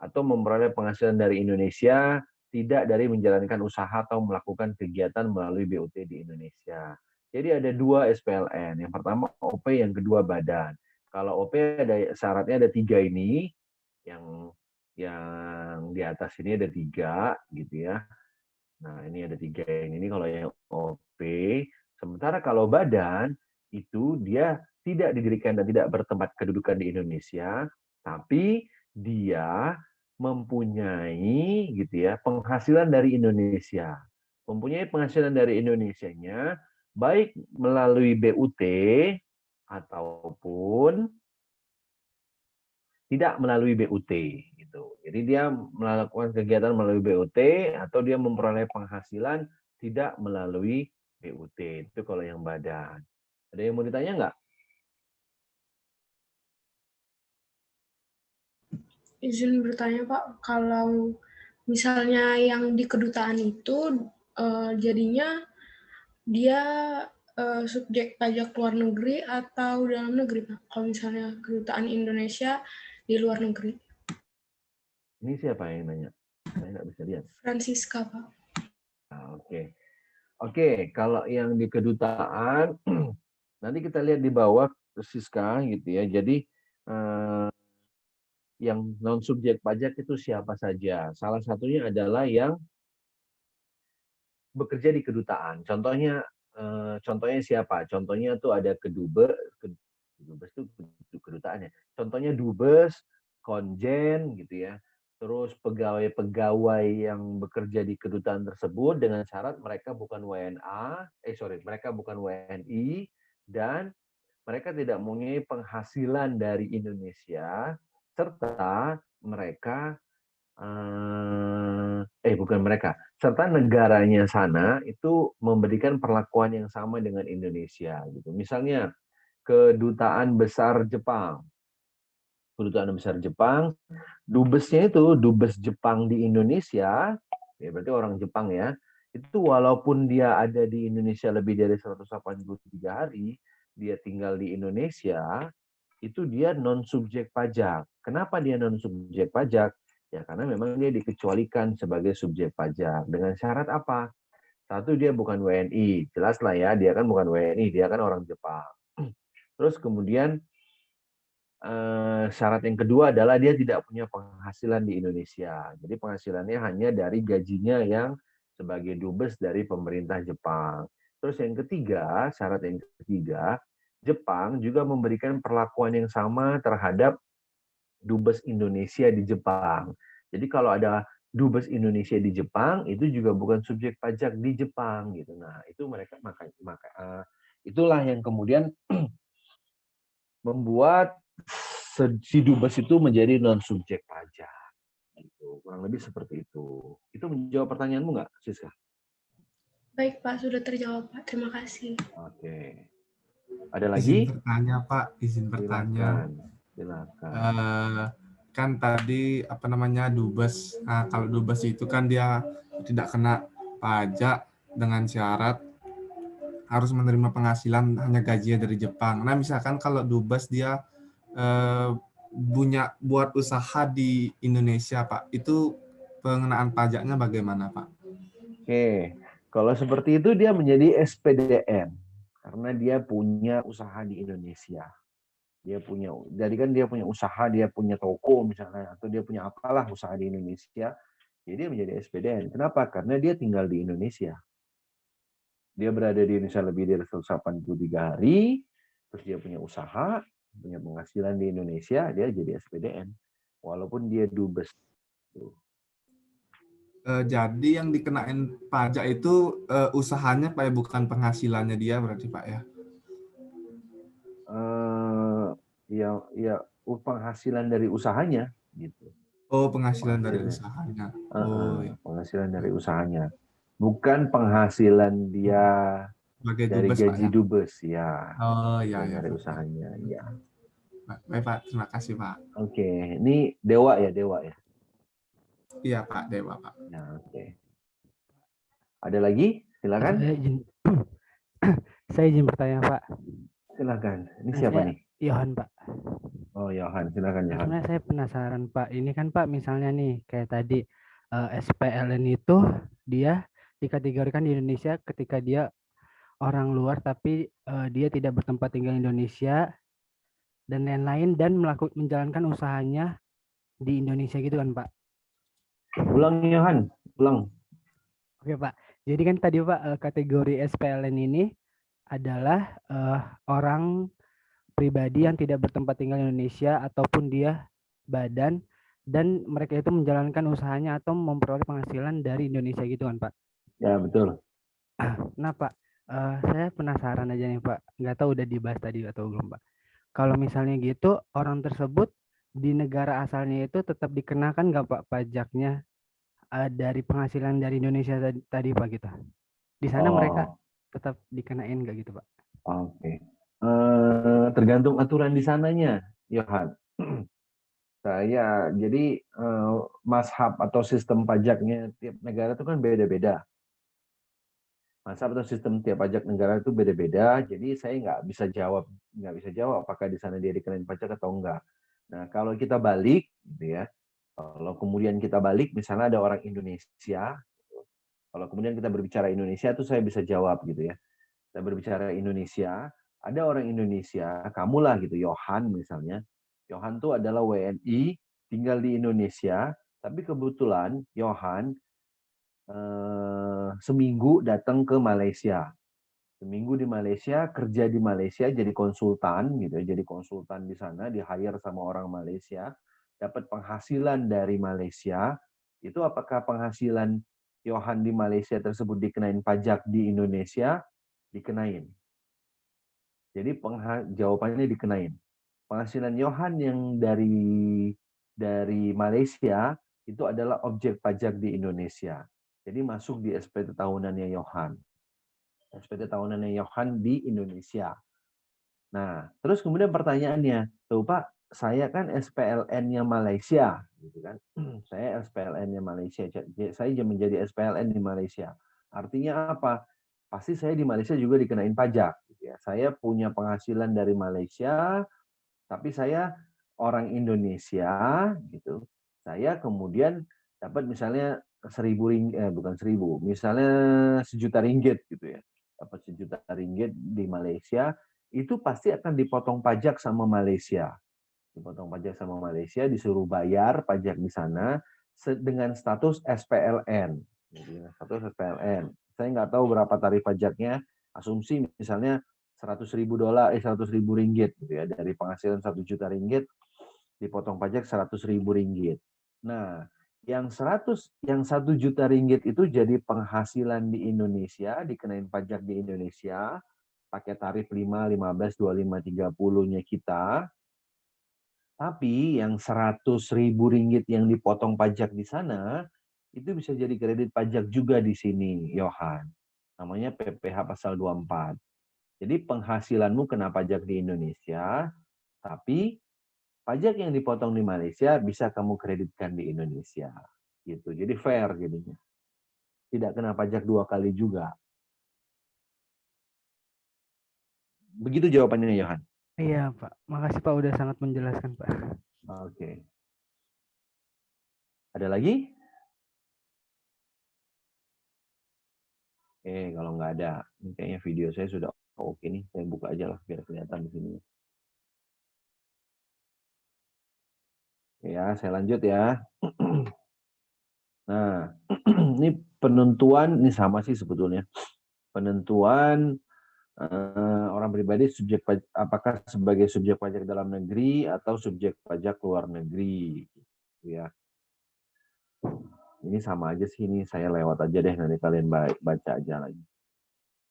atau memperoleh penghasilan dari Indonesia, tidak dari menjalankan usaha atau melakukan kegiatan melalui BUT di Indonesia. Jadi ada dua SPLN. Yang pertama OP, yang kedua badan. Kalau OP ada syaratnya ada 3 ini, yang di atas ini ada 3 gitu ya. Nah ini ada 3 yang ini kalau yang OP. Sementara kalau badan itu dia tidak didirikan dan tidak bertempat kedudukan di Indonesia, tapi dia mempunyai gitu ya penghasilan dari Indonesia. Mempunyai penghasilan dari Indonesianya baik melalui BUT ataupun tidak melalui BUT gitu. Jadi dia melakukan kegiatan melalui BUT atau dia memperoleh penghasilan tidak melalui BUT. Itu kalau yang badan. Ada yang mau ditanya nggak? Izin bertanya Pak, kalau misalnya yang di kedutaan itu jadinya dia subjek pajak luar negeri atau dalam negeri Pak? Kalau misalnya kedutaan Indonesia di luar negeri. Ini siapa yang nanya? Saya nggak bisa lihat. Francisca Pak. Oke. Oke, kalau yang di kedutaan, nanti kita lihat di bawah Siska gitu ya. Jadi yang non subjek pajak itu siapa saja? Salah satunya adalah yang bekerja di kedutaan. Contohnya siapa? Contohnya tuh ada kedubes itu kedutaannya. Contohnya dubes, konjen gitu ya. Terus pegawai-pegawai yang bekerja di kedutaan tersebut dengan syarat mereka bukan mereka bukan WNI dan mereka tidak mempunyai penghasilan dari Indonesia serta mereka serta negaranya sana itu memberikan perlakuan yang sama dengan Indonesia gitu. Misalnya Kedutaan Besar Jepang. Kedutaan Besar Jepang, dubesnya itu dubes Jepang di Indonesia, ya berarti orang Jepang ya. Itu walaupun dia ada di Indonesia lebih dari 183 hari, dia tinggal di Indonesia, itu dia non subjek pajak. Kenapa dia non subjek pajak? Ya karena memang dia dikecualikan sebagai subjek pajak. Dengan syarat apa? Satu, dia bukan WNI. Jelas lah ya, dia kan bukan WNI, dia kan orang Jepang. Terus kemudian syarat yang kedua adalah dia tidak punya penghasilan di Indonesia. Jadi penghasilannya hanya dari gajinya yang sebagai dubes dari pemerintah Jepang. Terus yang ketiga, syarat yang ketiga, Jepang juga memberikan perlakuan yang sama terhadap dubes Indonesia di Jepang. Jadi kalau ada dubes Indonesia di Jepang, itu juga bukan subjek pajak di Jepang gitu. Nah, itu mereka itulah yang kemudian membuat si dubes itu menjadi non subjek pajak. Gitu. Kurang lebih seperti itu. Itu menjawab pertanyaanmu nggak, Siska? Baik Pak, sudah terjawab Pak. Terima kasih. Oke. Ada lagi? Izin bertanya Pak, izin bertanya. Silakan. Kan tadi dubes. Nah, kalau dubes itu kan dia tidak kena pajak dengan syarat harus menerima penghasilan hanya gajinya dari Jepang. Nah, misalkan kalau dubes dia buat usaha di Indonesia, Pak, itu pengenaan pajaknya bagaimana, Pak? Oke, kalau seperti itu dia menjadi SPDN karena dia punya usaha di Indonesia. Jadi kan dia punya usaha, dia punya toko misalnya, atau dia punya apalah usaha di Indonesia, jadi dia menjadi SPDN. Kenapa? Karena dia tinggal di Indonesia. Dia berada di Indonesia lebih dari 183 hari, terus dia punya usaha, punya penghasilan di Indonesia, dia jadi SPDN. Walaupun dia dubes. Jadi yang dikenain pajak itu usahanya Pak, bukan penghasilannya dia berarti Pak ya? Ya penghasilan dari usahanya gitu. Oh, penghasilan dari usahanya. Ya. Penghasilan dari usahanya. Bukan penghasilan dia sebagai dari dubes, gaji Pak, ya? dubes ya. Oh ya, dari ya. usahanya ya. Baik Pak, terima kasih Pak. Oke, ini Dewa ya. Iya Pak, Dewa Pak. Nah, oke. Ada lagi? Silakan. Saya izin bertanya Pak. Silakan. Ini siapa nih? Yohan Pak. Oh Yohan, silakan Yohan. Sebenarnya saya penasaran Pak. Ini kan Pak misalnya nih kayak tadi SPLN itu dia dikategorikan di Indonesia ketika dia orang luar tapi dia tidak bertempat tinggal di Indonesia dan lain-lain dan menjalankan usahanya di Indonesia gitu kan Pak. Ulang Yohan, ulang. Oke Pak. Jadi kan tadi Pak kategori SPLN ini adalah orang pribadi yang tidak bertempat tinggal di Indonesia ataupun dia badan dan mereka itu menjalankan usahanya atau memperoleh penghasilan dari Indonesia gitu kan Pak? Ya betul. Nah Pak, saya penasaran aja nih Pak, nggak tahu udah dibahas tadi atau belum Pak. Kalau misalnya gitu orang tersebut di negara asalnya itu tetap dikenakan nggak Pak pajaknya dari penghasilan dari Indonesia tadi Pak gitu? Di sana mereka Oh, tetap dikenain nggak gitu Pak? oke. Tergantung aturan di sananya, Yohan. Jadi mazhab atau sistem pajaknya tiap negara itu kan beda-beda. Mazhab atau sistem tiap pajak negara itu beda-beda. Jadi saya nggak bisa jawab apakah di sana dia dikenain pajak atau enggak. Nah, kalau kita balik, gitu ya. Kalau kemudian kita balik, misalnya ada orang Indonesia. Kalau kemudian kita berbicara Indonesia, itu saya bisa jawab gitu ya. Kita berbicara Indonesia, ada orang Indonesia, kamulah gitu, Yohan misalnya. Yohan tuh adalah WNI, tinggal di Indonesia, tapi kebetulan Yohan seminggu datang ke Malaysia. Seminggu di Malaysia, kerja di Malaysia, jadi konsultan gitu ya, jadi konsultan di sana, di-hire sama orang Malaysia, dapat penghasilan dari Malaysia. Itu apakah penghasilan Yohan di Malaysia tersebut dikenain pajak di Indonesia? Dikenain. Jadi jawabannya dikenain. Penghasilan Yohan yang dari Malaysia itu adalah objek pajak di Indonesia. Jadi masuk di SPT tahunannya Yohan. SPT tahunannya Yohan di Indonesia. Nah, terus kemudian pertanyaannya, tuh Pak, saya kan SPLN-nya Malaysia, gitu kan? Saya SPLN-nya Malaysia, saya menjadi SPLN di Malaysia. Artinya apa? Pasti saya di Malaysia juga dikenain pajak. Gitu ya. Saya punya penghasilan dari Malaysia, tapi saya orang Indonesia, gitu. Saya kemudian dapat misalnya 1.000 bukan 1.000, misalnya 1.000.000 ringgit, gitu ya. Dapat 1.000.000 ringgit di Malaysia, itu pasti akan dipotong pajak sama Malaysia. Dipotong pajak sama Malaysia, disuruh bayar pajak di sana dengan status SPLN. Jadi, status SPLN. Saya nggak tahu berapa tarif pajaknya, asumsi misalnya $100.000, 100.000 ringgit gitu ya, dari penghasilan 1.000.000 ringgit dipotong pajak 100.000 ringgit. Nah, yang 1 juta ringgit itu jadi penghasilan di Indonesia, dikenain pajak di Indonesia, pakai tarif 5, 15, 25, 30-nya kita. Tapi yang 100.000 ringgit yang dipotong pajak di sana, itu bisa jadi kredit pajak juga di sini, Yohan. Namanya PPh pasal 24. Jadi penghasilanmu kena pajak di Indonesia, tapi pajak yang dipotong di Malaysia bisa kamu kreditkan di Indonesia. Gitu. Jadi fair jadinya. Tidak kena pajak 2 kali juga. Begitu jawabannya, Yohan. Iya Pak, makasih Pak udah sangat menjelaskan Pak. Oke. Ada lagi? Kalau nggak ada, ini kayaknya video saya sudah oke nih. Saya buka aja lah biar kelihatan di sini. Ya, saya lanjut ya. Nah, ini penentuan, ini sama sih sebetulnya. Penentuan orang pribadi apakah sebagai subjek pajak dalam negeri atau subjek pajak luar negeri. Ya. Ini sama aja sih, ini saya lewat aja deh, nanti kalian baca aja lagi.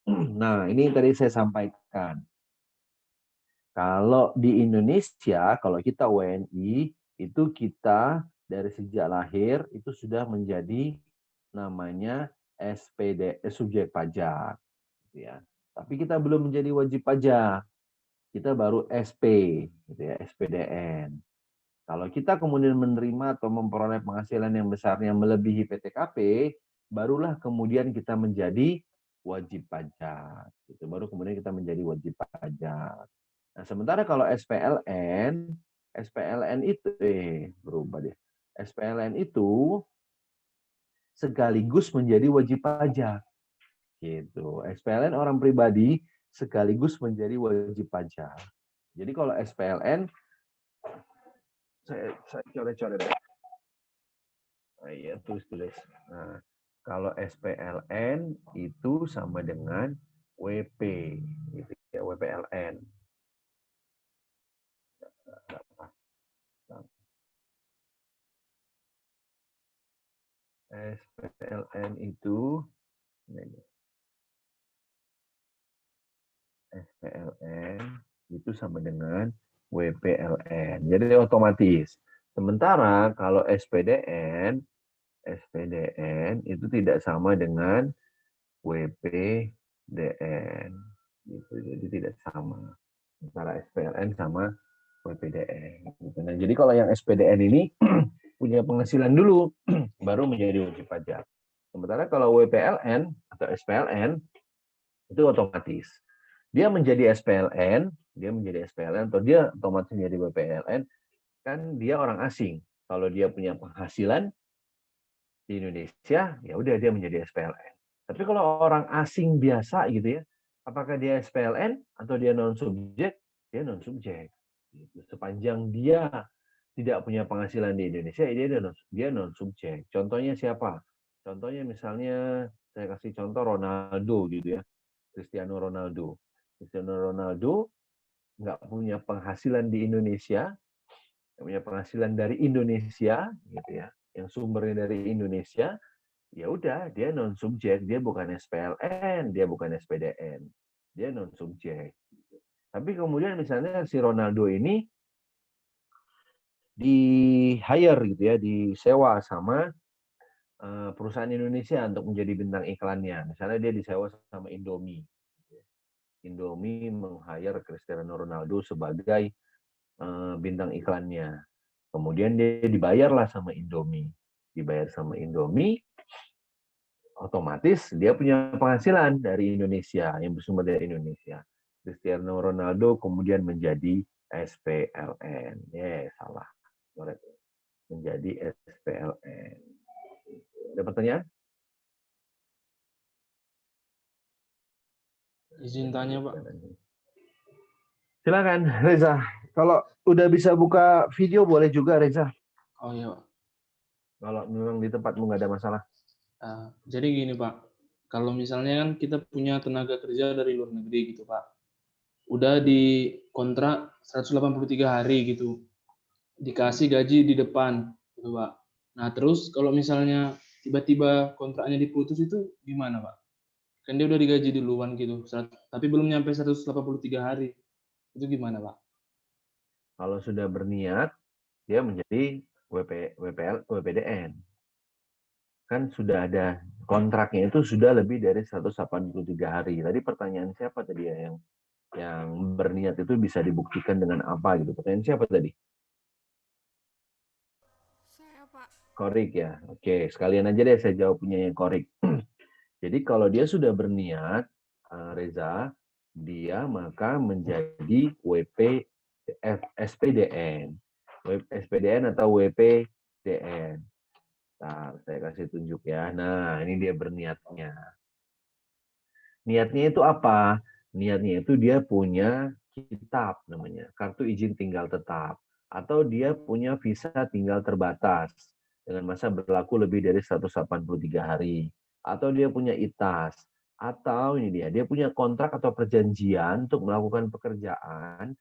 Nah, ini tadi saya sampaikan. Kalau di Indonesia, kalau kita WNI, itu kita dari sejak lahir itu sudah menjadi namanya SPD, subjek pajak. Ya. Tapi kita belum menjadi wajib pajak. Kita baru SP, gitu ya, SPDN. Kalau kita kemudian menerima atau memperoleh penghasilan yang besarnya melebihi PTKP, barulah kemudian kita menjadi wajib pajak. Itu baru kemudian kita menjadi wajib pajak. Nah, sementara kalau SPLN itu berubah deh. SPLN itu sekaligus menjadi wajib pajak. Gitu. SPLN orang pribadi sekaligus menjadi wajib pajak. Jadi kalau SPLN saya coret-coret. Nah, iya, tulis. Nah, kalau SPLN itu sama dengan WP, gitu ya, WPLN. SPLN itu sama dengan WPLN. Jadi otomatis. Sementara kalau SPDN itu tidak sama dengan WPDN. Gitu. Jadi tidak sama antara SPLN sama WPDN. Gitu. Nah, jadi kalau yang SPDN ini punya penghasilan dulu, baru menjadi wajib pajak. Sementara kalau WPLN atau SPLN itu otomatis. Dia menjadi SPLN atau dia otomatis menjadi WPLN, kan dia orang asing. Kalau dia punya penghasilan di Indonesia, ya udah dia menjadi SPLN. Tapi kalau orang asing biasa gitu ya, apakah dia SPLN atau dia non subjek? Dia non subjek. Sepanjang dia tidak punya penghasilan di Indonesia, dia non subjek. Contohnya siapa? Contohnya misalnya saya kasih contoh Ronaldo gitu ya, Cristiano Ronaldo. Cristiano Ronaldo nggak punya penghasilan di Indonesia, nggak punya penghasilan dari Indonesia gitu ya, yang sumbernya dari Indonesia, ya udah dia non subjek, dia bukan SPLN, dia bukan SPDN, dia non subjek. Tapi kemudian misalnya si Ronaldo ini di hire gitu ya, disewa sama perusahaan Indonesia untuk menjadi bintang iklannya. Misalnya dia disewa sama Indomie. Indomie meng-hire Cristiano Ronaldo sebagai bintang iklannya. Kemudian dia dibayarlah sama Indomie. Dibayar sama Indomie, otomatis dia punya penghasilan dari Indonesia, yang bersumber dari Indonesia. Cristiano Ronaldo kemudian menjadi SPLN. Salah. Menjadi SPLN. Ada pertanyaan? Izin tanya, Pak. Silakan, Reza. Kalau udah bisa buka video boleh juga, Reza. Oh iya, Pak. Kalau memang di tempatmu nggak ada masalah. Jadi gini, Pak. Kalau misalnya kan kita punya tenaga kerja dari luar negeri gitu, Pak. Udah di kontrak 183 hari gitu. Dikasih gaji di depan, gitu, Pak. Nah, terus kalau misalnya tiba-tiba kontraknya diputus itu gimana, Pak? Kan dia udah digaji duluan gitu, tapi belum nyampe 183 hari. Itu gimana, Pak? Kalau sudah berniat, dia menjadi WPDN. Kan sudah ada kontraknya itu sudah lebih dari 183 hari. Tadi pertanyaan siapa tadi ya yang berniat itu bisa dibuktikan dengan apa gitu? Pertanyaan siapa tadi? Saya, Pak. Korik ya. Oke, sekalian aja deh saya jawabnya yang Korik. Jadi kalau dia sudah berniat, Reza, dia maka menjadi SPDN. SPDN atau WPDN. Nah, saya kasih tunjuk ya. Nah, ini dia berniatnya. Niatnya itu apa? Niatnya itu dia punya kitab namanya, kartu izin tinggal tetap. Atau dia punya visa tinggal terbatas dengan masa berlaku lebih dari 183 hari. Atau dia punya ITAS. Atau ini dia punya kontrak atau perjanjian untuk melakukan pekerjaan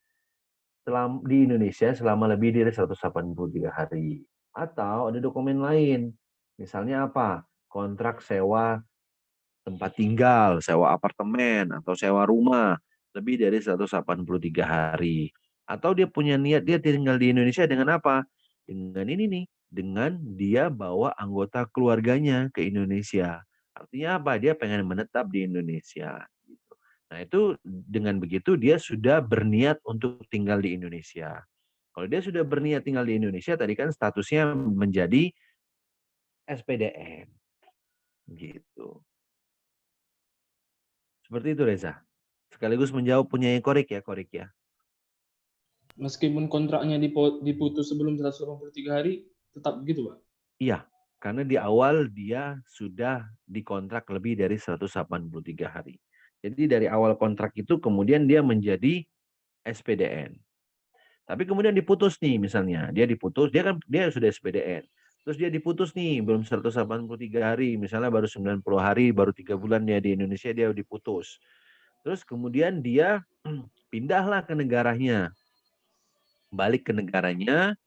di Indonesia selama lebih dari 183 hari. Atau ada dokumen lain. Misalnya apa? Kontrak sewa tempat tinggal, sewa apartemen, atau sewa rumah lebih dari 183 hari. Atau dia punya niat dia tinggal di Indonesia dengan apa? Dengan ini nih, dengan dia bawa anggota keluarganya ke Indonesia. Artinya apa? Dia pengen menetap di Indonesia. Nah itu dengan begitu dia sudah berniat untuk tinggal di Indonesia. Kalau dia sudah berniat tinggal di Indonesia, tadi kan statusnya menjadi SPDN. Gitu. Seperti itu Reza. Sekaligus menjawab punya Korik ya. Meskipun kontraknya diputus sebelum 183 hari, tetap begitu, Pak? Iya, karena di awal dia sudah dikontrak lebih dari 183 hari. Jadi dari awal kontrak itu kemudian dia menjadi SPDN. Tapi kemudian diputus nih misalnya, dia sudah SPDN. Terus dia diputus nih, belum 183 hari, misalnya baru 90 hari, baru 3 bulan ya di Indonesia dia diputus. Terus kemudian dia pindahlah ke negaranya. Balik ke negaranya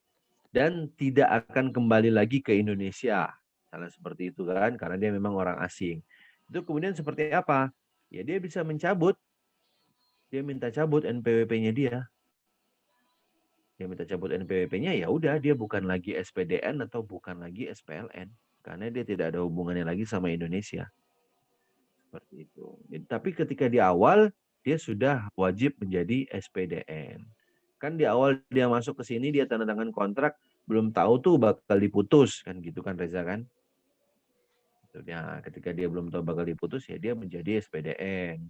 dan tidak akan kembali lagi ke Indonesia. Misalnya seperti itu kan, karena dia memang orang asing. Itu kemudian seperti apa? Ya dia bisa mencabut, dia minta cabut NPWP-nya dia. Dia minta cabut NPWP-nya, ya udah dia bukan lagi SPDN atau bukan lagi SPLN karena dia tidak ada hubungannya lagi sama Indonesia. Seperti itu. Jadi, tapi ketika di awal dia sudah wajib menjadi SPDN. Kan di awal dia masuk ke sini dia tanda tangan kontrak, belum tahu tuh bakal diputus kan gitu kan Reza kan? Ya, ketika dia belum tahu bakal diputus ya dia menjadi SPDN.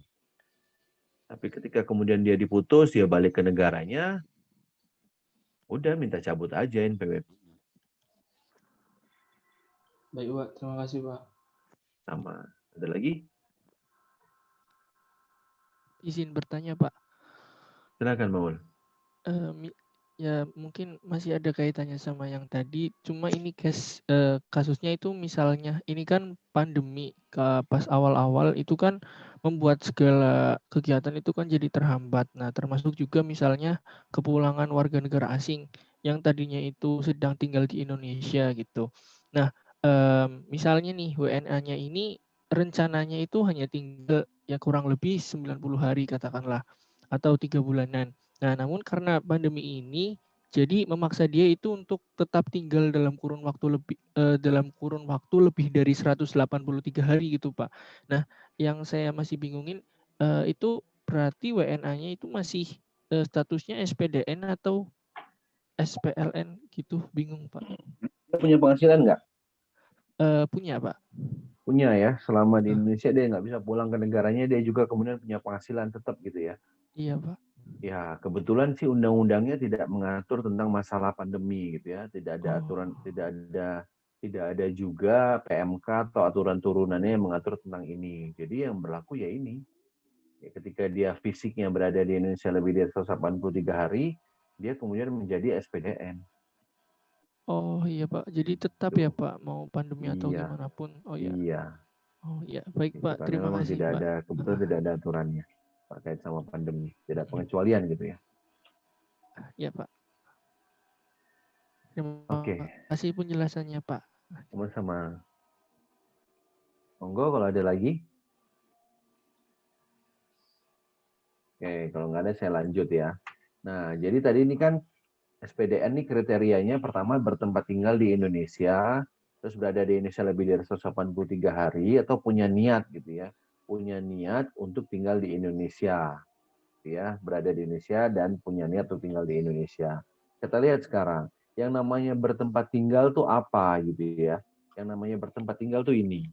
Tapi ketika kemudian dia diputus, dia balik ke negaranya, udah minta cabut aja NPWP. Baik, Pak. Terima kasih, Pak. Sama. Ada lagi? Izin bertanya, Pak. Silakan, Maul. Ya mungkin masih ada kaitannya sama yang tadi. Cuma ini kasusnya itu misalnya ini kan pandemi pas awal-awal itu kan membuat segala kegiatan itu kan jadi terhambat. Nah, termasuk juga misalnya kepulangan warga negara asing yang tadinya itu sedang tinggal di Indonesia gitu. Nah, misalnya nih WNA-nya ini rencananya itu hanya tinggal ya kurang lebih 90 hari katakanlah atau 3 bulanan. Nah, namun karena pandemi ini jadi memaksa dia itu untuk tetap tinggal dalam kurun waktu lebih dari 183 hari gitu, Pak. Nah, yang saya masih bingungin itu berarti WNA-nya itu masih statusnya SPDN atau SPLN gitu, bingung, Pak. Dia punya penghasilan nggak? Punya, Pak. Punya ya, selama di Indonesia dia nggak bisa pulang ke negaranya, dia juga kemudian punya penghasilan tetap gitu ya? Iya, Pak. Ya, kebetulan sih undang-undangnya tidak mengatur tentang masalah pandemi gitu ya. Tidak ada aturan, tidak ada juga PMK atau aturan turunannya yang mengatur tentang ini. Jadi yang berlaku ya ini. Ya, ketika dia fisiknya berada di Indonesia lebih dari 183 hari, dia kemudian menjadi SPDN. Oh iya, Pak. Jadi tetap ya, Pak, mau pandemi atau Iya. gimana pun. Oh iya. Iya. Oh iya, baik, Gitu, Pak. karena Terima memang kasih, tidak Pak. ada, kebetulan tidak ada aturannya terkait sama pandemi. Tidak pengecualian gitu ya. Iya, Pak. Terima Oke. kasih penjelasannya, Pak. Sama-sama. Monggo kalau ada lagi. Oke, kalau nggak ada saya lanjut ya. Nah, jadi tadi ini kan SPDN ini kriterianya pertama bertempat tinggal di Indonesia, terus berada di Indonesia lebih dari 183 hari, atau punya niat gitu ya. Punya niat untuk tinggal di Indonesia. Gitu ya, berada di Indonesia dan punya niat untuk tinggal di Indonesia. Kita lihat sekarang, yang namanya bertempat tinggal tuh apa gitu ya. Yang namanya bertempat tinggal tuh ini.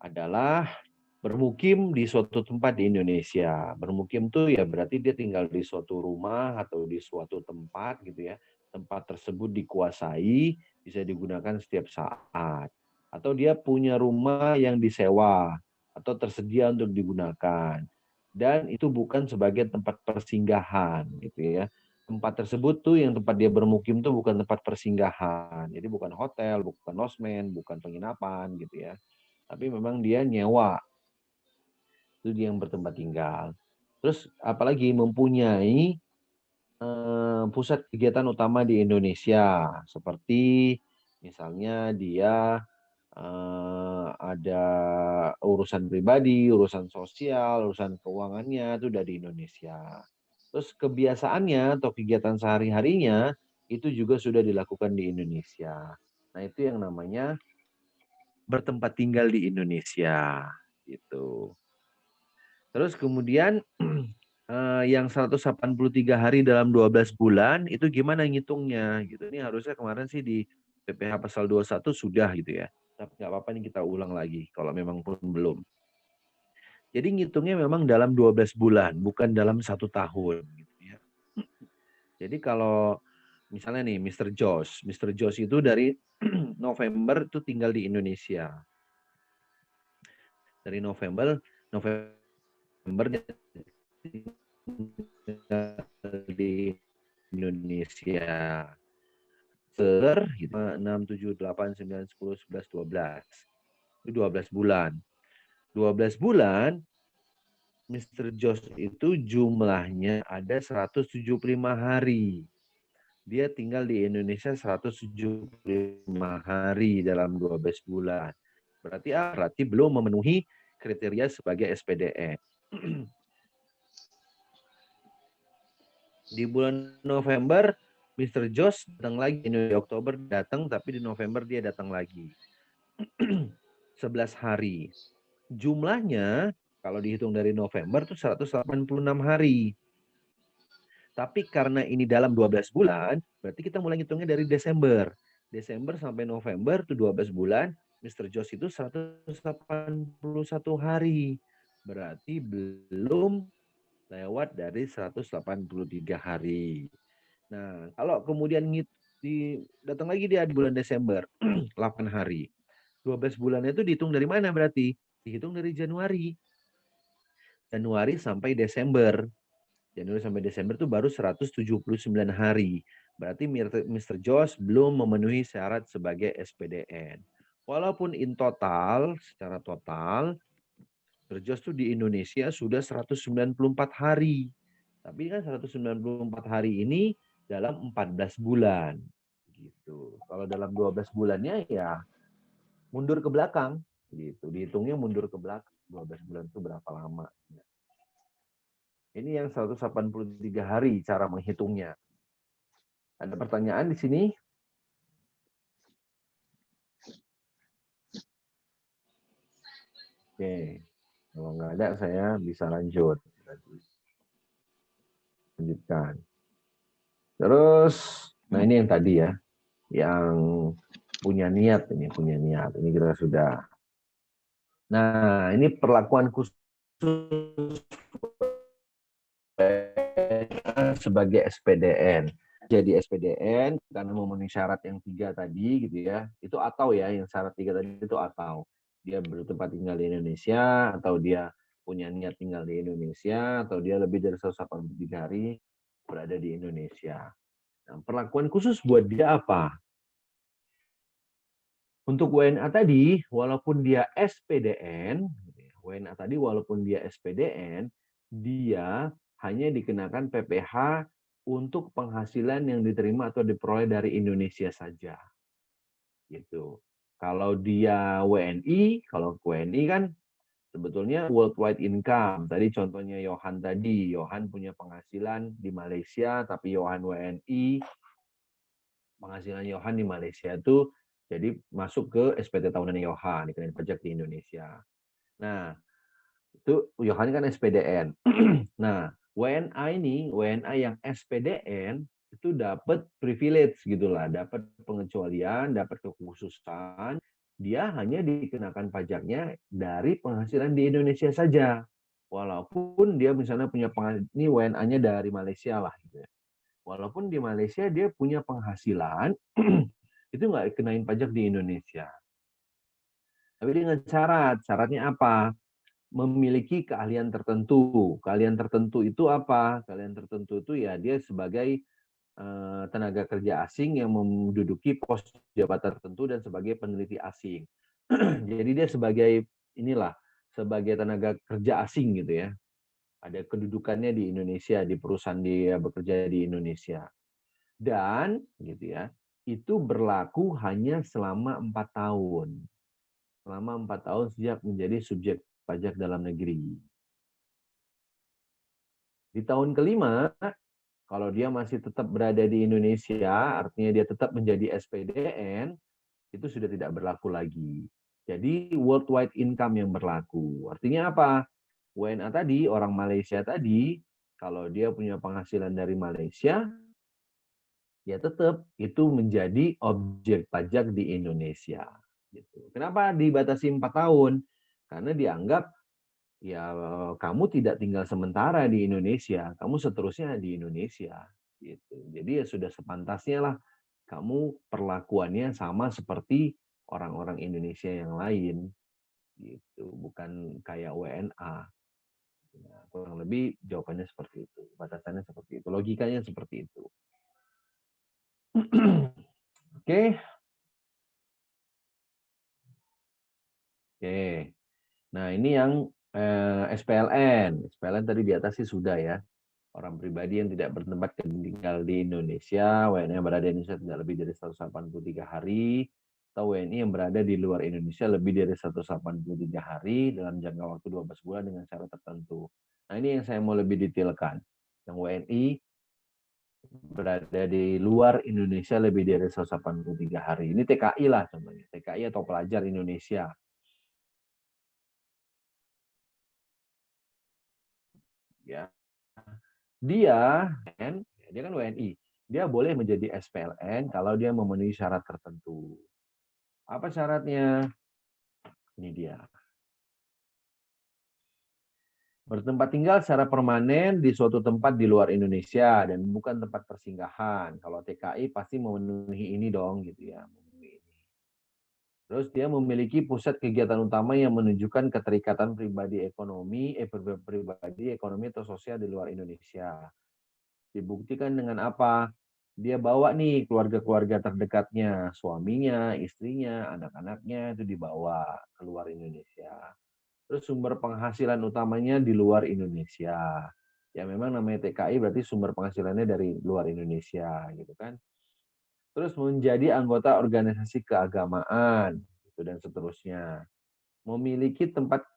Adalah bermukim di suatu tempat di Indonesia. Bermukim tuh ya berarti dia tinggal di suatu rumah atau di suatu tempat gitu ya. Tempat tersebut dikuasai, bisa digunakan setiap saat. Atau dia punya rumah yang disewa atau tersedia untuk digunakan. Dan itu bukan sebagai tempat persinggahan gitu ya. Tempat tersebut tuh yang tempat dia bermukim tuh bukan tempat persinggahan. Jadi bukan hotel, bukan losmen, bukan penginapan gitu ya. Tapi memang dia nyewa. Itu dia yang bertempat tinggal. Terus apalagi mempunyai pusat kegiatan utama di Indonesia, seperti misalnya dia ada urusan pribadi, urusan sosial, urusan keuangannya itu dari Indonesia. Terus kebiasaannya atau kegiatan sehari-harinya itu juga sudah dilakukan di Indonesia. Nah, itu yang namanya bertempat tinggal di Indonesia gitu. Terus kemudian yang 183 hari dalam 12 bulan itu gimana ngitungnya gitu. Ini harusnya kemarin sih di PPH pasal 21 sudah gitu ya. Tapi nggak apa-apa nih kita ulang lagi kalau memang pun belum. Jadi ngitungnya memang dalam 12 bulan, bukan dalam 1 tahun gitu ya. Jadi kalau misalnya nih Mr. Josh itu dari November itu tinggal di Indonesia. Dari November di Indonesia. 6, 7, 8, 9, 10, 11, 12. Itu 12 bulan. 12 bulan, Mr. Josh itu jumlahnya ada 175 hari. Dia tinggal di Indonesia 175 hari dalam 12 bulan. Berarti belum memenuhi kriteria sebagai SPDN. Di bulan November, Mr. Josh datang lagi. Di Oktober datang, tapi di November dia datang lagi. 11 hari. Jumlahnya, kalau dihitung dari November, itu 186 hari. Tapi karena ini dalam 12 bulan, berarti kita mulai hitungnya dari Desember. Desember sampai November itu 12 bulan, Mr. Josh itu 181 hari. Berarti belum lewat dari 183 hari. Nah, kalau kemudian datang lagi dia di bulan Desember, 8 hari. 12 bulannya itu dihitung dari mana berarti? Dihitung dari Januari. Januari sampai Desember. Januari sampai Desember itu baru 179 hari. Berarti Mr. Josh belum memenuhi syarat sebagai SPDN. Walaupun in total, secara total, Mr. Josh itu di Indonesia sudah 194 hari. Tapi kan 194 hari ini dalam 14 bulan. Gitu. Kalau dalam 12 bulannya ya mundur ke belakang. Gitu. Dihitungnya mundur ke belakang. 12 bulan itu berapa lama. Ini yang 183 hari cara menghitungnya. Ada pertanyaan di sini? Oke. Kalau nggak ada, saya bisa lanjut. Lanjutkan. Terus, nah ini yang tadi ya. Yang punya niat. Ini kita sudah. Nah, ini perlakuan khusus sebagai SPDN. Jadi SPDN karena memenuhi syarat yang 3 tadi gitu ya. Itu atau ya, yang syarat 3 tadi itu atau. Dia bertempat tinggal di Indonesia, atau dia punya niat tinggal di Indonesia, atau dia lebih dari 183 hari berada di Indonesia. Nah, perlakuan khusus buat dia apa? Untuk WNA tadi, walaupun dia SPDN, WNA tadi walaupun dia SPDN, dia hanya dikenakan PPh untuk penghasilan yang diterima atau diperoleh dari Indonesia saja. Gitu. Kalau dia WNI, kalau WNI kan sebetulnya worldwide income. Tadi contohnya Yohan tadi, Yohan punya penghasilan di Malaysia, tapi Yohan WNI, penghasilan Yohan di Malaysia itu jadi masuk ke SPT tahunan Yohan, dikenain pajak di Indonesia. Nah, itu Yohan kan SPDN. Nah, WNA yang SPDN itu dapat privilege gitulah, dapat pengecualian, dapat kekhususan. Dia hanya dikenakan pajaknya dari penghasilan di Indonesia saja. Walaupun dia misalnya punya ini WNA-nya dari Malaysia lah gitu ya. Walaupun di Malaysia dia punya penghasilan itu nggak kenain pajak di Indonesia. Tapi dengan syaratnya apa? Memiliki keahlian tertentu. Keahlian tertentu itu apa? Keahlian tertentu itu ya dia sebagai tenaga kerja asing yang menduduki pos jabatan tertentu dan sebagai peneliti asing. Jadi dia sebagai sebagai tenaga kerja asing gitu ya. Ada kedudukannya di Indonesia, di perusahaan dia bekerja di Indonesia. Dan gitu ya, itu berlaku hanya selama 4 tahun. Selama 4 tahun sejak menjadi subjek pajak dalam negeri. Di tahun kelima, kalau dia masih tetap berada di Indonesia, artinya dia tetap menjadi SPDN, itu sudah tidak berlaku lagi. Jadi worldwide income yang berlaku. Artinya apa? WNA tadi, orang Malaysia tadi, kalau dia punya penghasilan dari Malaysia, ya tetap itu menjadi objek pajak di Indonesia. Gitu. Kenapa dibatasi 4 tahun? Karena dianggap ya kamu tidak tinggal sementara di Indonesia, kamu seterusnya di Indonesia. Gitu. Jadi ya sudah sepantasnya lah kamu perlakuannya sama seperti orang-orang Indonesia yang lain. Gitu. Bukan kayak WNA. Nah, kurang lebih jawabannya seperti itu. Batasannya seperti itu. Logikanya seperti itu. Oke. Oke. Nah, ini yang SPLN. SPLN tadi di atas sih sudah ya. Orang pribadi yang tidak bertempat tinggal di Indonesia, WNI yang berada di Indonesia tidak lebih dari 183 hari, atau WNI yang berada di luar Indonesia lebih dari 183 hari dalam jangka waktu 12 bulan dengan syarat tertentu. Nah, ini yang saya mau lebih detailkan. Yang WNI berada di luar Indonesia lebih dari 183 hari. Ini TKI lah contohnya, TKI atau pelajar Indonesia. Ya. Dia kan WNI. Dia boleh menjadi SPLN kalau dia memenuhi syarat tertentu. Apa syaratnya? Ini dia. Bertempat tinggal secara permanen di suatu tempat di luar Indonesia dan bukan tempat persinggahan. Kalau TKI pasti memenuhi ini dong, gitu ya. Terus dia memiliki pusat kegiatan utama yang menunjukkan keterikatan pribadi ekonomi atau sosial di luar Indonesia. Dibuktikan dengan apa? Dia bawa nih keluarga-keluarga terdekatnya, suaminya, istrinya, anak-anaknya itu dibawa ke luar Indonesia. Terus sumber penghasilan utamanya di luar Indonesia. Ya memang namanya TKI berarti sumber penghasilannya dari luar Indonesia, gitu kan. Terus menjadi anggota organisasi keagamaan, gitu, dan seterusnya. Memiliki tempat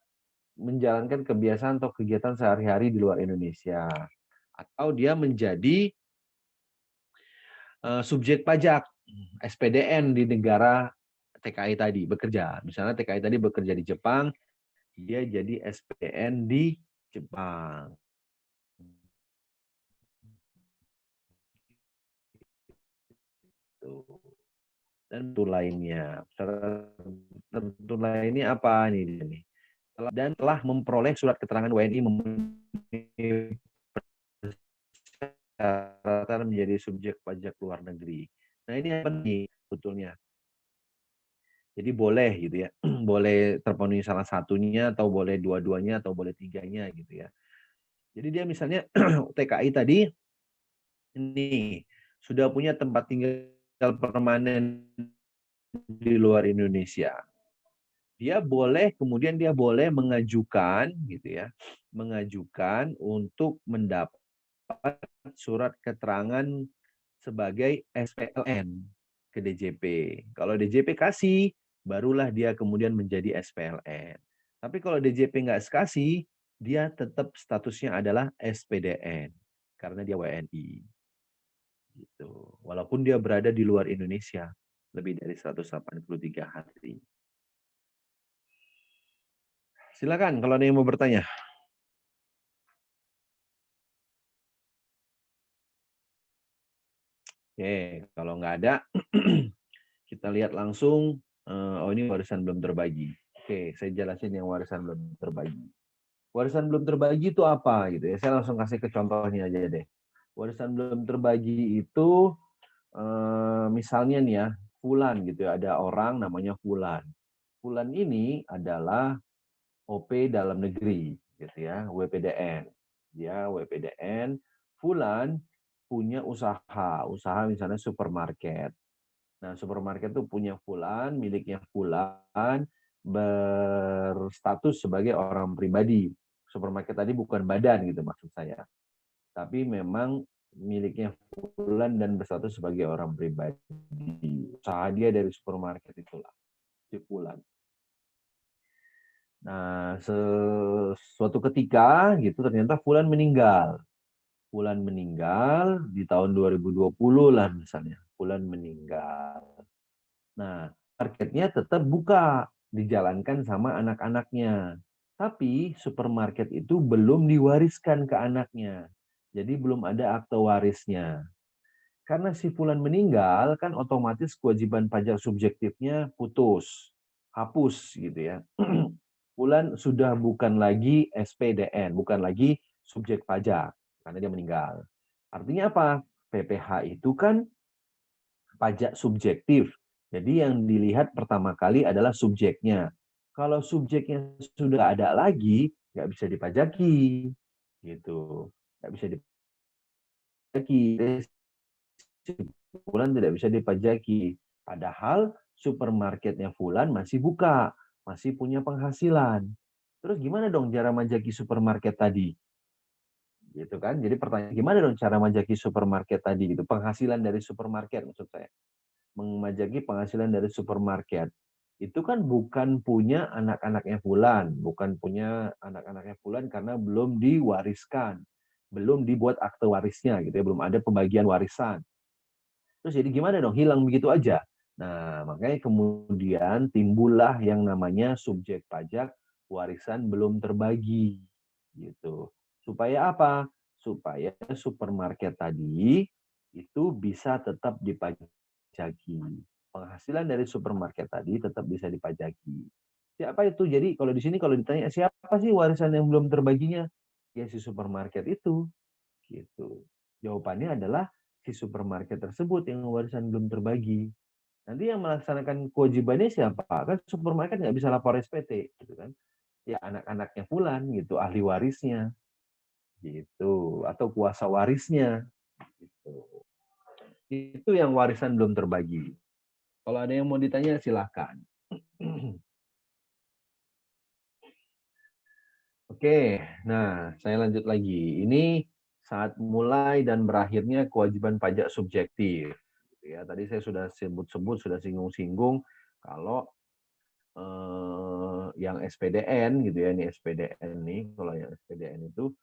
menjalankan kebiasaan atau kegiatan sehari-hari di luar Indonesia. Atau dia menjadi subjek pajak, SPDN di negara TKI tadi bekerja. Misalnya TKI tadi bekerja di Jepang, dia jadi SPDN di Jepang. Dan tentu lainnya. Tentu lainnya apa nih? Dan telah memperoleh surat keterangan WNI memenuhi persyaratan menjadi subjek pajak luar negeri. Nah ini yang penting sebetulnya. Jadi boleh gitu ya, boleh terpenuhi salah satunya atau boleh dua-duanya atau boleh tiganya gitu ya. Jadi dia misalnya TKI tadi ini sudah punya tempat tinggal permanen di luar Indonesia. Kemudian dia boleh mengajukan gitu ya, mengajukan untuk mendapat surat keterangan sebagai SPLN ke DJP. Kalau DJP kasih, barulah dia kemudian menjadi SPLN. Tapi kalau DJP nggak kasih, dia tetap statusnya adalah SPDN karena dia WNI. Gitu. Walaupun dia berada di luar Indonesia lebih dari 183 hari. Silakan kalau ada yang mau bertanya. Oke, kalau nggak ada, kita lihat langsung. Oh ini warisan belum terbagi. Oke, saya jelasin yang warisan belum terbagi. Warisan belum terbagi itu apa gitu ya? Saya langsung kasih ke contohnya aja deh. Warisan belum terbagi itu misalnya nih ya, Fulan gitu ya, ada orang namanya Fulan. Fulan ini adalah OP dalam negeri gitu ya, WPDN. Dia WPDN, Fulan punya usaha misalnya supermarket. Nah, supermarket itu punya Fulan, miliknya Fulan, berstatus sebagai orang pribadi. Supermarket tadi bukan badan gitu maksud saya. Tapi memang miliknya Fulan dan berstatus sebagai orang pribadi. Usaha dia dari supermarket itulah, si Fulan. Nah, suatu ketika gitu ternyata Fulan meninggal. Fulan meninggal di tahun 2020 lah misalnya. Fulan meninggal. Nah, marketnya tetap buka, dijalankan sama anak-anaknya. Tapi supermarket itu belum diwariskan ke anaknya. Jadi belum ada akte warisnya. Karena si Fulan meninggal, kan otomatis kewajiban pajak subjektifnya putus. Hapus gitu ya. Fulan sudah bukan lagi SPDN, bukan lagi subjek pajak. Karena dia meninggal. Artinya apa? PPh itu kan pajak subjektif. Jadi yang dilihat pertama kali adalah subjeknya. Kalau subjeknya sudah ada lagi, nggak bisa dipajaki. Gitu. Nggak bisa dipajaki. Fulan tidak bisa dipajaki. Padahal supermarketnya Fulan masih buka. Masih punya penghasilan. Terus gimana dong cara majaki supermarket tadi? Gitu kan? Jadi pertanyaan, gimana dong cara majaki supermarket tadi? Gitu. Penghasilan dari supermarket maksud saya. Memajaki penghasilan dari supermarket. Itu kan bukan punya anak-anaknya Fulan, bukan punya anak-anaknya Fulan karena belum diwariskan. belum dibuat akte warisnya gitu ya, belum ada pembagian warisan. Terus jadi gimana dong? Hilang begitu aja. Nah, makanya kemudian timbullah yang namanya subjek pajak warisan belum terbagi gitu. Supaya apa? Supaya supermarket tadi itu bisa tetap dipajaki. Penghasilan dari supermarket tadi tetap bisa dipajaki. Siapa itu? Jadi kalau di sini kalau ditanya siapa sih warisan yang belum terbaginya? Ya si supermarket itu. Gitu. Jawabannya adalah si supermarket tersebut yang warisan belum terbagi. Nanti yang melaksanakan kewajibannya siapa? Kan supermarket nggak bisa lapor SPT, gitu kan? Ya anak-anaknya Fulan, gitu, ahli warisnya, gitu, atau kuasa warisnya, gitu. Itu yang warisan belum terbagi. Kalau ada yang mau ditanya silahkan. Oke, nah saya lanjut lagi. Ini saat mulai dan berakhirnya kewajiban pajak subjektif. Ya, tadi saya sudah sebut-sebut, sudah singgung-singgung kalau yang SPDN gitu ya, ini SPDN nih, kalau yang SPDN itu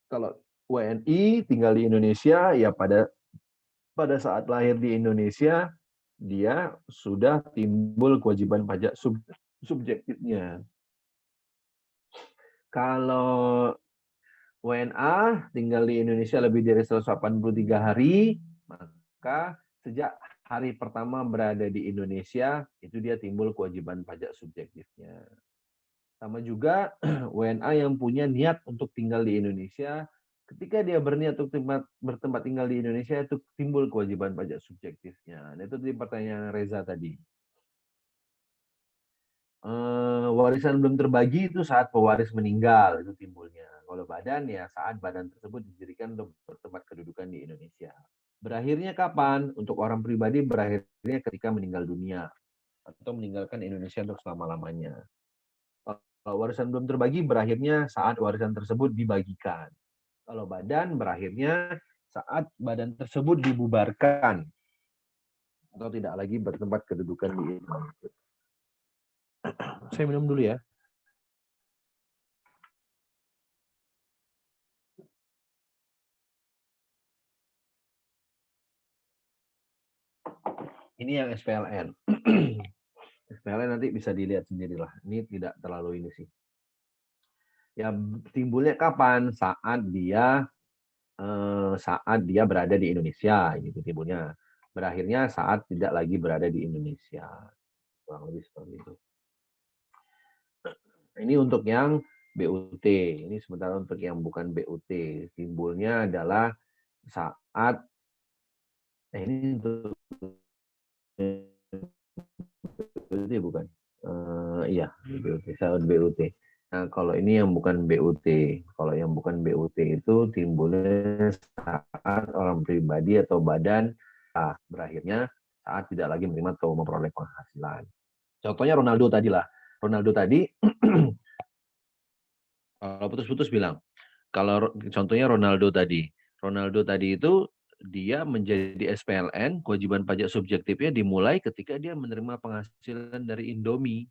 kalau WNI tinggal di Indonesia ya pada saat lahir di Indonesia dia sudah timbul kewajiban pajak subjektifnya. Kalau WNA tinggal di Indonesia lebih dari 183 hari, maka sejak hari pertama berada di Indonesia, itu dia timbul kewajiban pajak subjektifnya. Sama juga WNA yang punya niat untuk tinggal di Indonesia, ketika dia berniat untuk bertempat tinggal di Indonesia, itu timbul kewajiban pajak subjektifnya. Nah, itu tadi pertanyaan Reza tadi. Warisan belum terbagi itu saat pewaris meninggal, itu timbulnya. Kalau badan ya saat badan tersebut didirikan untuk bertempat kedudukan di Indonesia. Berakhirnya kapan? Untuk orang pribadi berakhirnya ketika meninggal dunia atau meninggalkan Indonesia untuk selama-lamanya. Kalau warisan belum terbagi berakhirnya saat warisan tersebut dibagikan. Kalau badan berakhirnya saat badan tersebut dibubarkan atau tidak lagi bertempat kedudukan di Indonesia. Saya minum dulu ya. Ini yang SPLN. SPLN nanti bisa dilihat sendirilah. Ini tidak terlalu ini sih. Ya timbulnya kapan? Saat dia berada di Indonesia, gitu timbulnya. Berakhirnya saat tidak lagi berada di Indonesia. Kurang lebih seperti itu. Ini untuk yang BUT. Ini sementara untuk yang bukan BUT. Timbulnya adalah saat ini untuk BUT bukan? Iya, BUT. Saat BUT. Nah, kalau ini yang bukan BUT. Kalau yang bukan BUT itu timbulnya saat orang pribadi atau badan berakhirnya saat tidak lagi menerima atau memperoleh penghasilan. Contohnya Ronaldo tadi lah. Ronaldo tadi kalau putus-putus bilang. Kalau contohnya Ronaldo tadi. Ronaldo tadi itu dia menjadi SPLN, kewajiban pajak subjektifnya dimulai ketika dia menerima penghasilan dari Indomie.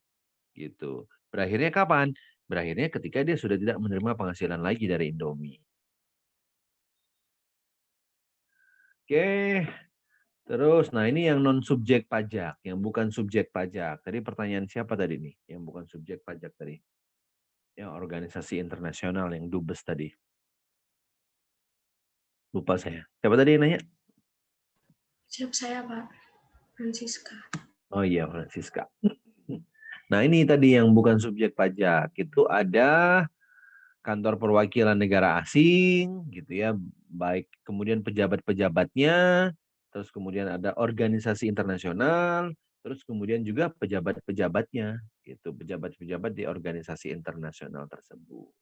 Gitu. Berakhirnya kapan? Berakhirnya ketika dia sudah tidak menerima penghasilan lagi dari Indomie. Oke. Terus, nah ini yang non-subjek pajak, yang bukan subjek pajak. Tadi pertanyaan siapa tadi nih? Yang bukan subjek pajak tadi. Yang organisasi internasional, yang dubes tadi. Lupa saya. Siapa tadi yang nanya? Siap saya, Pak. Francisca. Oh iya, Francisca. Nah ini tadi yang bukan subjek pajak. Itu ada kantor perwakilan negara asing, gitu ya. Baik kemudian pejabat-pejabatnya, terus kemudian ada organisasi internasional, terus kemudian juga pejabat-pejabatnya, gitu. Pejabat-pejabat di organisasi internasional tersebut.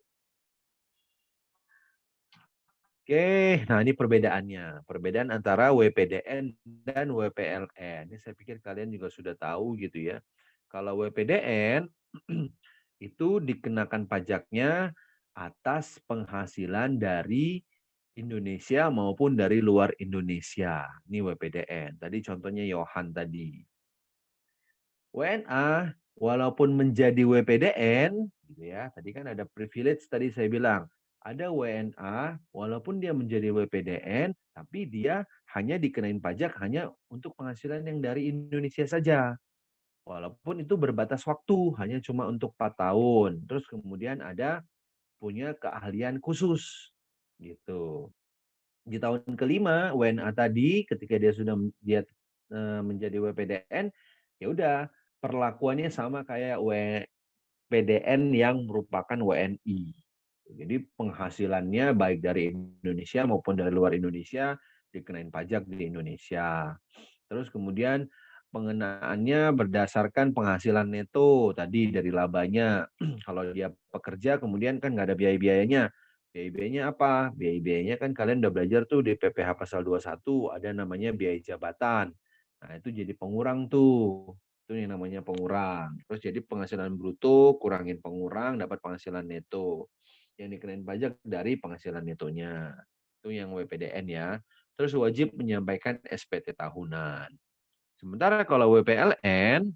Oke, nah ini perbedaannya. Perbedaan antara WPDN dan WPLN. Ini saya pikir kalian juga sudah tahu gitu ya. Kalau WPDN itu dikenakan pajaknya atas penghasilan dari Indonesia maupun dari luar Indonesia. Ini WPDN. Tadi contohnya Yohan tadi. WNA walaupun menjadi WPDN gitu ya. Tadi kan ada privilege tadi saya bilang. Ada WNA, walaupun dia menjadi WPDN, tapi dia hanya dikenain pajak hanya untuk penghasilan yang dari Indonesia saja. Walaupun itu berbatas waktu, hanya cuma untuk 4 tahun. Terus kemudian ada punya keahlian khusus. Gitu. Di tahun kelima, WNA tadi, ketika dia sudah menjadi WPDN, ya udah perlakuannya sama kayak WPDN yang merupakan WNI. Jadi penghasilannya baik dari Indonesia maupun dari luar Indonesia dikenain pajak di Indonesia. Terus kemudian pengenaannya berdasarkan penghasilan neto tadi dari labanya. Kalau dia pekerja kemudian kan nggak ada biaya-biayanya. Biaya-biayanya apa? Biaya-biayanya kan kalian udah belajar tuh di PPh pasal 21 ada namanya biaya jabatan. Nah, itu jadi pengurang tuh. Itu yang namanya pengurang. Terus jadi penghasilan bruto kurangin pengurang dapat penghasilan neto. Yang dikenain pajak dari penghasilan netonya. Itu yang WPDN ya. Terus wajib menyampaikan SPT tahunan. Sementara kalau WPLN,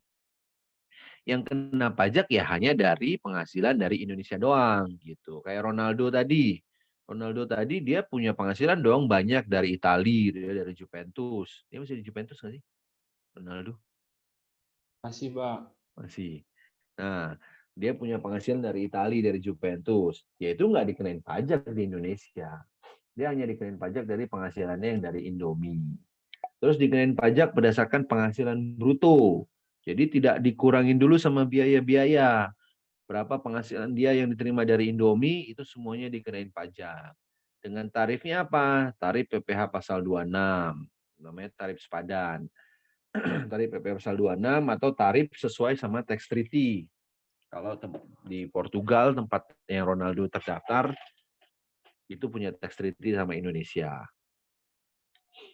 yang kena pajak ya hanya dari penghasilan dari Indonesia doang. Gitu. Kayak Ronaldo tadi. Ronaldo tadi dia punya penghasilan doang banyak dari Italia, dari Juventus. Dia masih di Juventus nggak sih? Ronaldo? Masih, Pak. Masih. Nah, dia punya penghasilan dari Italia, dari Juventus. Yaitu nggak dikenain pajak di Indonesia. Dia hanya dikenain pajak dari penghasilannya yang dari Indomie. Terus dikenain pajak berdasarkan penghasilan bruto. Jadi tidak dikurangin dulu sama biaya-biaya. Berapa penghasilan dia yang diterima dari Indomie, itu semuanya dikenain pajak. Dengan tarifnya apa? Tarif PPh pasal 26. Namanya tarif sepadan. Tarif PPh pasal 26 atau tarif sesuai sama tax treaty. Kalau di Portugal tempat yang Ronaldo terdaftar itu punya tax treaty sama Indonesia.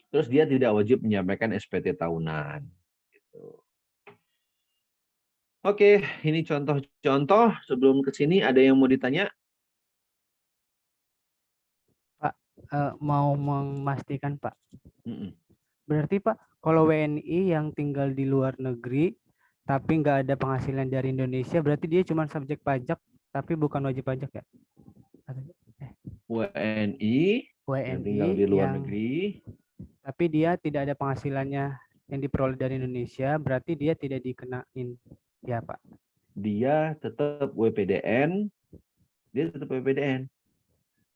Terus dia tidak wajib menyampaikan SPT tahunan. Gitu. Oke, ini contoh-contoh. Sebelum ke sini ada yang mau ditanya? Pak, mau memastikan Pak. Berarti Pak, kalau WNI yang tinggal di luar negeri tapi nggak ada penghasilan dari Indonesia, berarti dia cuma subjek pajak tapi bukan wajib pajak ya? WNI yang tinggal di luar negeri, tapi dia tidak ada penghasilannya yang diperoleh dari Indonesia, berarti dia tidak dikenain, ya Pak? Dia tetap WPDN,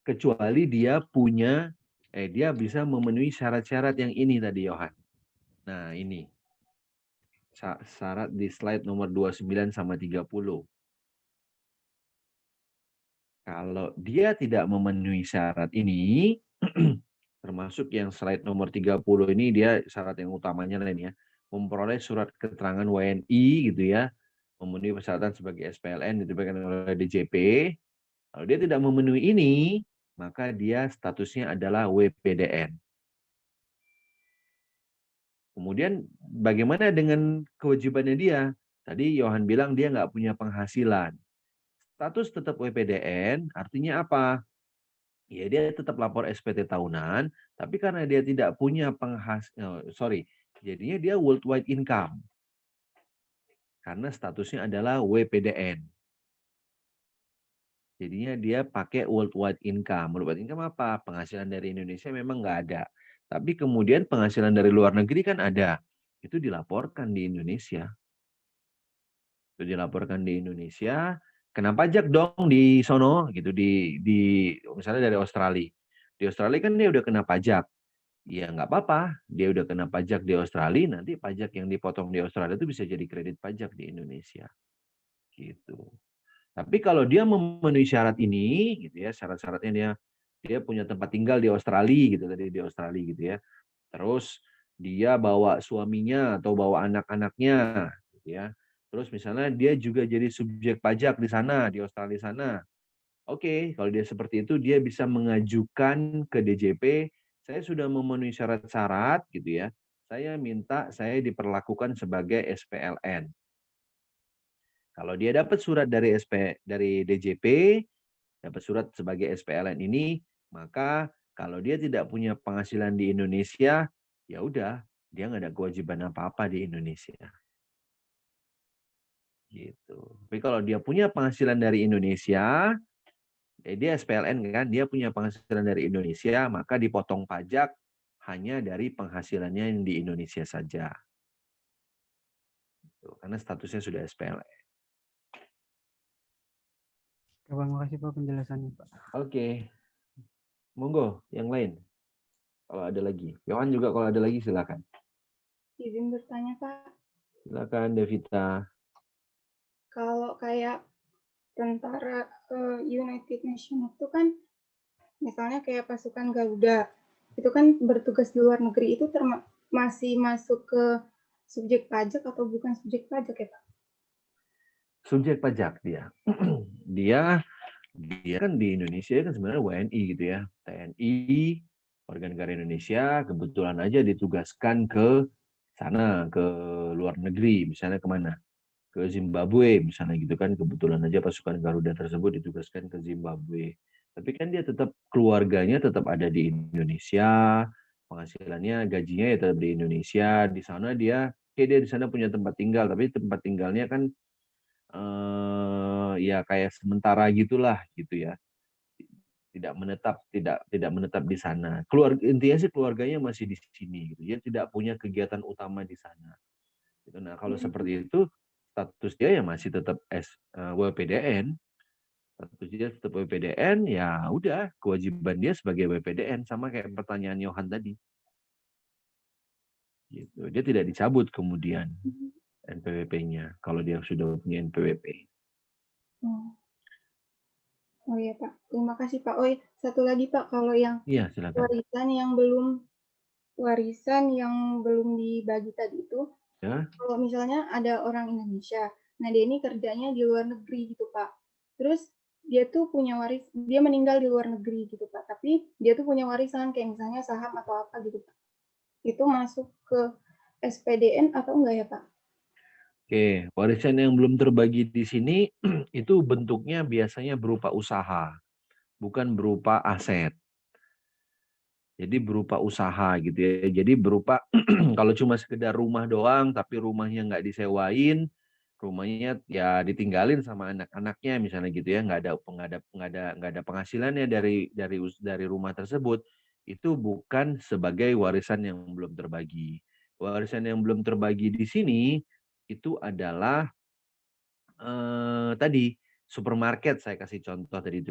kecuali dia punya, dia bisa memenuhi syarat-syarat yang ini tadi, Yohan. Nah, ini. Syarat di slide nomor 29 sama 30. Kalau dia tidak memenuhi syarat ini, termasuk yang slide nomor 30 ini, dia syarat yang utamanya lain ya, memperoleh surat keterangan WNI gitu ya, memenuhi persyaratan sebagai SPLN diterbitkan oleh DJP. Kalau dia tidak memenuhi ini, maka dia statusnya adalah WPDN. Kemudian bagaimana dengan kewajibannya dia? Tadi Yohan bilang dia nggak punya penghasilan. Status tetap WPDN artinya apa? Ya dia tetap lapor SPT tahunan, tapi karena dia tidak punya jadinya dia worldwide income. Karena statusnya adalah WPDN. Jadinya dia pakai worldwide income. Worldwide income apa? Penghasilan dari Indonesia memang nggak ada. Tapi kemudian penghasilan dari luar negeri kan ada. Itu dilaporkan di Indonesia. Itu dilaporkan di Indonesia. Kena pajak dong di sono gitu di misalnya dari Australia. Di Australia kan dia udah kena pajak. Ya nggak apa-apa, dia udah kena pajak di Australia, nanti pajak yang dipotong di Australia itu bisa jadi kredit pajak di Indonesia. Gitu. Tapi kalau dia memenuhi syarat ini, gitu ya, syarat-syaratnya dia punya tempat tinggal di Australia gitu tadi di Australia gitu ya. Terus dia bawa suaminya atau bawa anak-anaknya, gitu ya. Terus misalnya dia juga jadi subjek pajak di sana di Australia sana. Oke, kalau dia seperti itu dia bisa mengajukan ke DJP, saya sudah memenuhi syarat-syarat gitu ya. Saya minta saya diperlakukan sebagai SPLN. Kalau dia dapat surat dari DJP, dapat surat sebagai SPLN ini, maka kalau dia tidak punya penghasilan di Indonesia, ya udah, dia nggak ada kewajiban apa-apa di Indonesia. Gitu. Tapi kalau dia punya penghasilan dari Indonesia, Dia SPLN kan, dia punya penghasilan dari Indonesia, maka dipotong pajak hanya dari penghasilannya yang di Indonesia saja. Karena statusnya sudah SPLN. Terima kasih Pak penjelasannya Pak. Oke. Monggo, yang lain. Kalau ada lagi. Yohan juga kalau ada lagi silakan. Izin bertanya Pak, Silakan Devita. kalau kayak tentara United Nations itu kan, misalnya kayak pasukan Garuda, itu kan bertugas di luar negeri, itu masih masuk ke subjek pajak atau bukan subjek pajak ya Pak? Subjek pajak dia. dia kan di Indonesia kan sebenarnya WNI gitu ya. TNI, warga negara Indonesia, kebetulan aja ditugaskan ke sana, ke luar negeri, misalnya kemana? Ke Zimbabwe misalnya gitu kan, kebetulan aja pasukan Garuda tersebut ditugaskan ke Zimbabwe. Tapi kan dia tetap, keluarganya tetap ada di Indonesia, penghasilannya, gajinya ya tetap di Indonesia. Di sana dia di sana punya tempat tinggal, tapi tempat tinggalnya kan ya kayak sementara gitulah gitu ya. Tidak menetap di sana. Intinya sih keluarganya masih di sini gitu. Dia tidak punya kegiatan utama di sana. Gitu. Nah, kalau seperti itu status dia ya masih tetap WPDN. Status dia tetap WPDN, ya udah kewajiban dia sebagai WPDN, sama kayak pertanyaan Yohan tadi. Gitu. Dia tidak dicabut kemudian NPWP-nya kalau dia sudah punya NPWP. Oh iya Pak, terima kasih Pak. Oh iya, satu lagi Pak, kalau yang Iya, silakan. warisan yang belum dibagi tadi itu, Ya. kalau misalnya ada orang Indonesia, nah dia ini kerjanya di luar negeri gitu Pak. Terus dia tuh punya dia meninggal di luar negeri gitu Pak, tapi dia tuh punya warisan kayak misalnya saham atau apa gitu Pak. Itu masuk ke SPDN atau enggak ya Pak? Oke, warisan yang belum terbagi di sini itu bentuknya biasanya berupa usaha, bukan berupa aset. Jadi berupa usaha gitu ya. Jadi berupa kalau cuma sekedar rumah doang, tapi rumahnya nggak disewain, rumahnya ya ditinggalin sama anak-anaknya misalnya gitu ya, nggak ada penghasilannya dari rumah tersebut, itu bukan sebagai warisan yang belum terbagi. Warisan yang belum terbagi di sini itu adalah tadi supermarket, saya kasih contoh tadi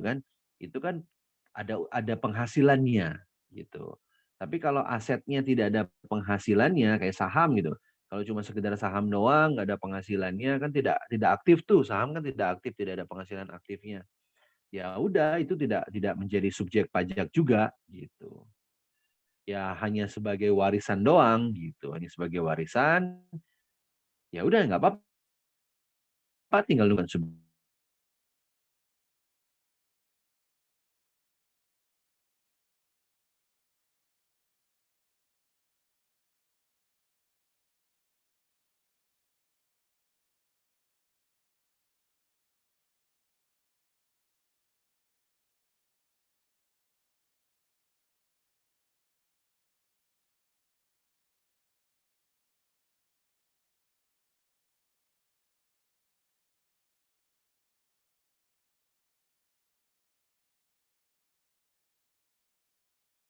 itu kan ada penghasilannya gitu. Tapi kalau asetnya tidak ada penghasilannya kayak saham gitu, kalau cuma sekedar saham doang nggak ada penghasilannya kan tidak aktif tuh, saham kan tidak aktif, tidak ada penghasilan aktifnya. Ya udah itu tidak menjadi subjek pajak juga gitu. Ya hanya sebagai warisan doang gitu, hanya sebagai warisan. Ya udah nggak apa-apa, tinggal nunggu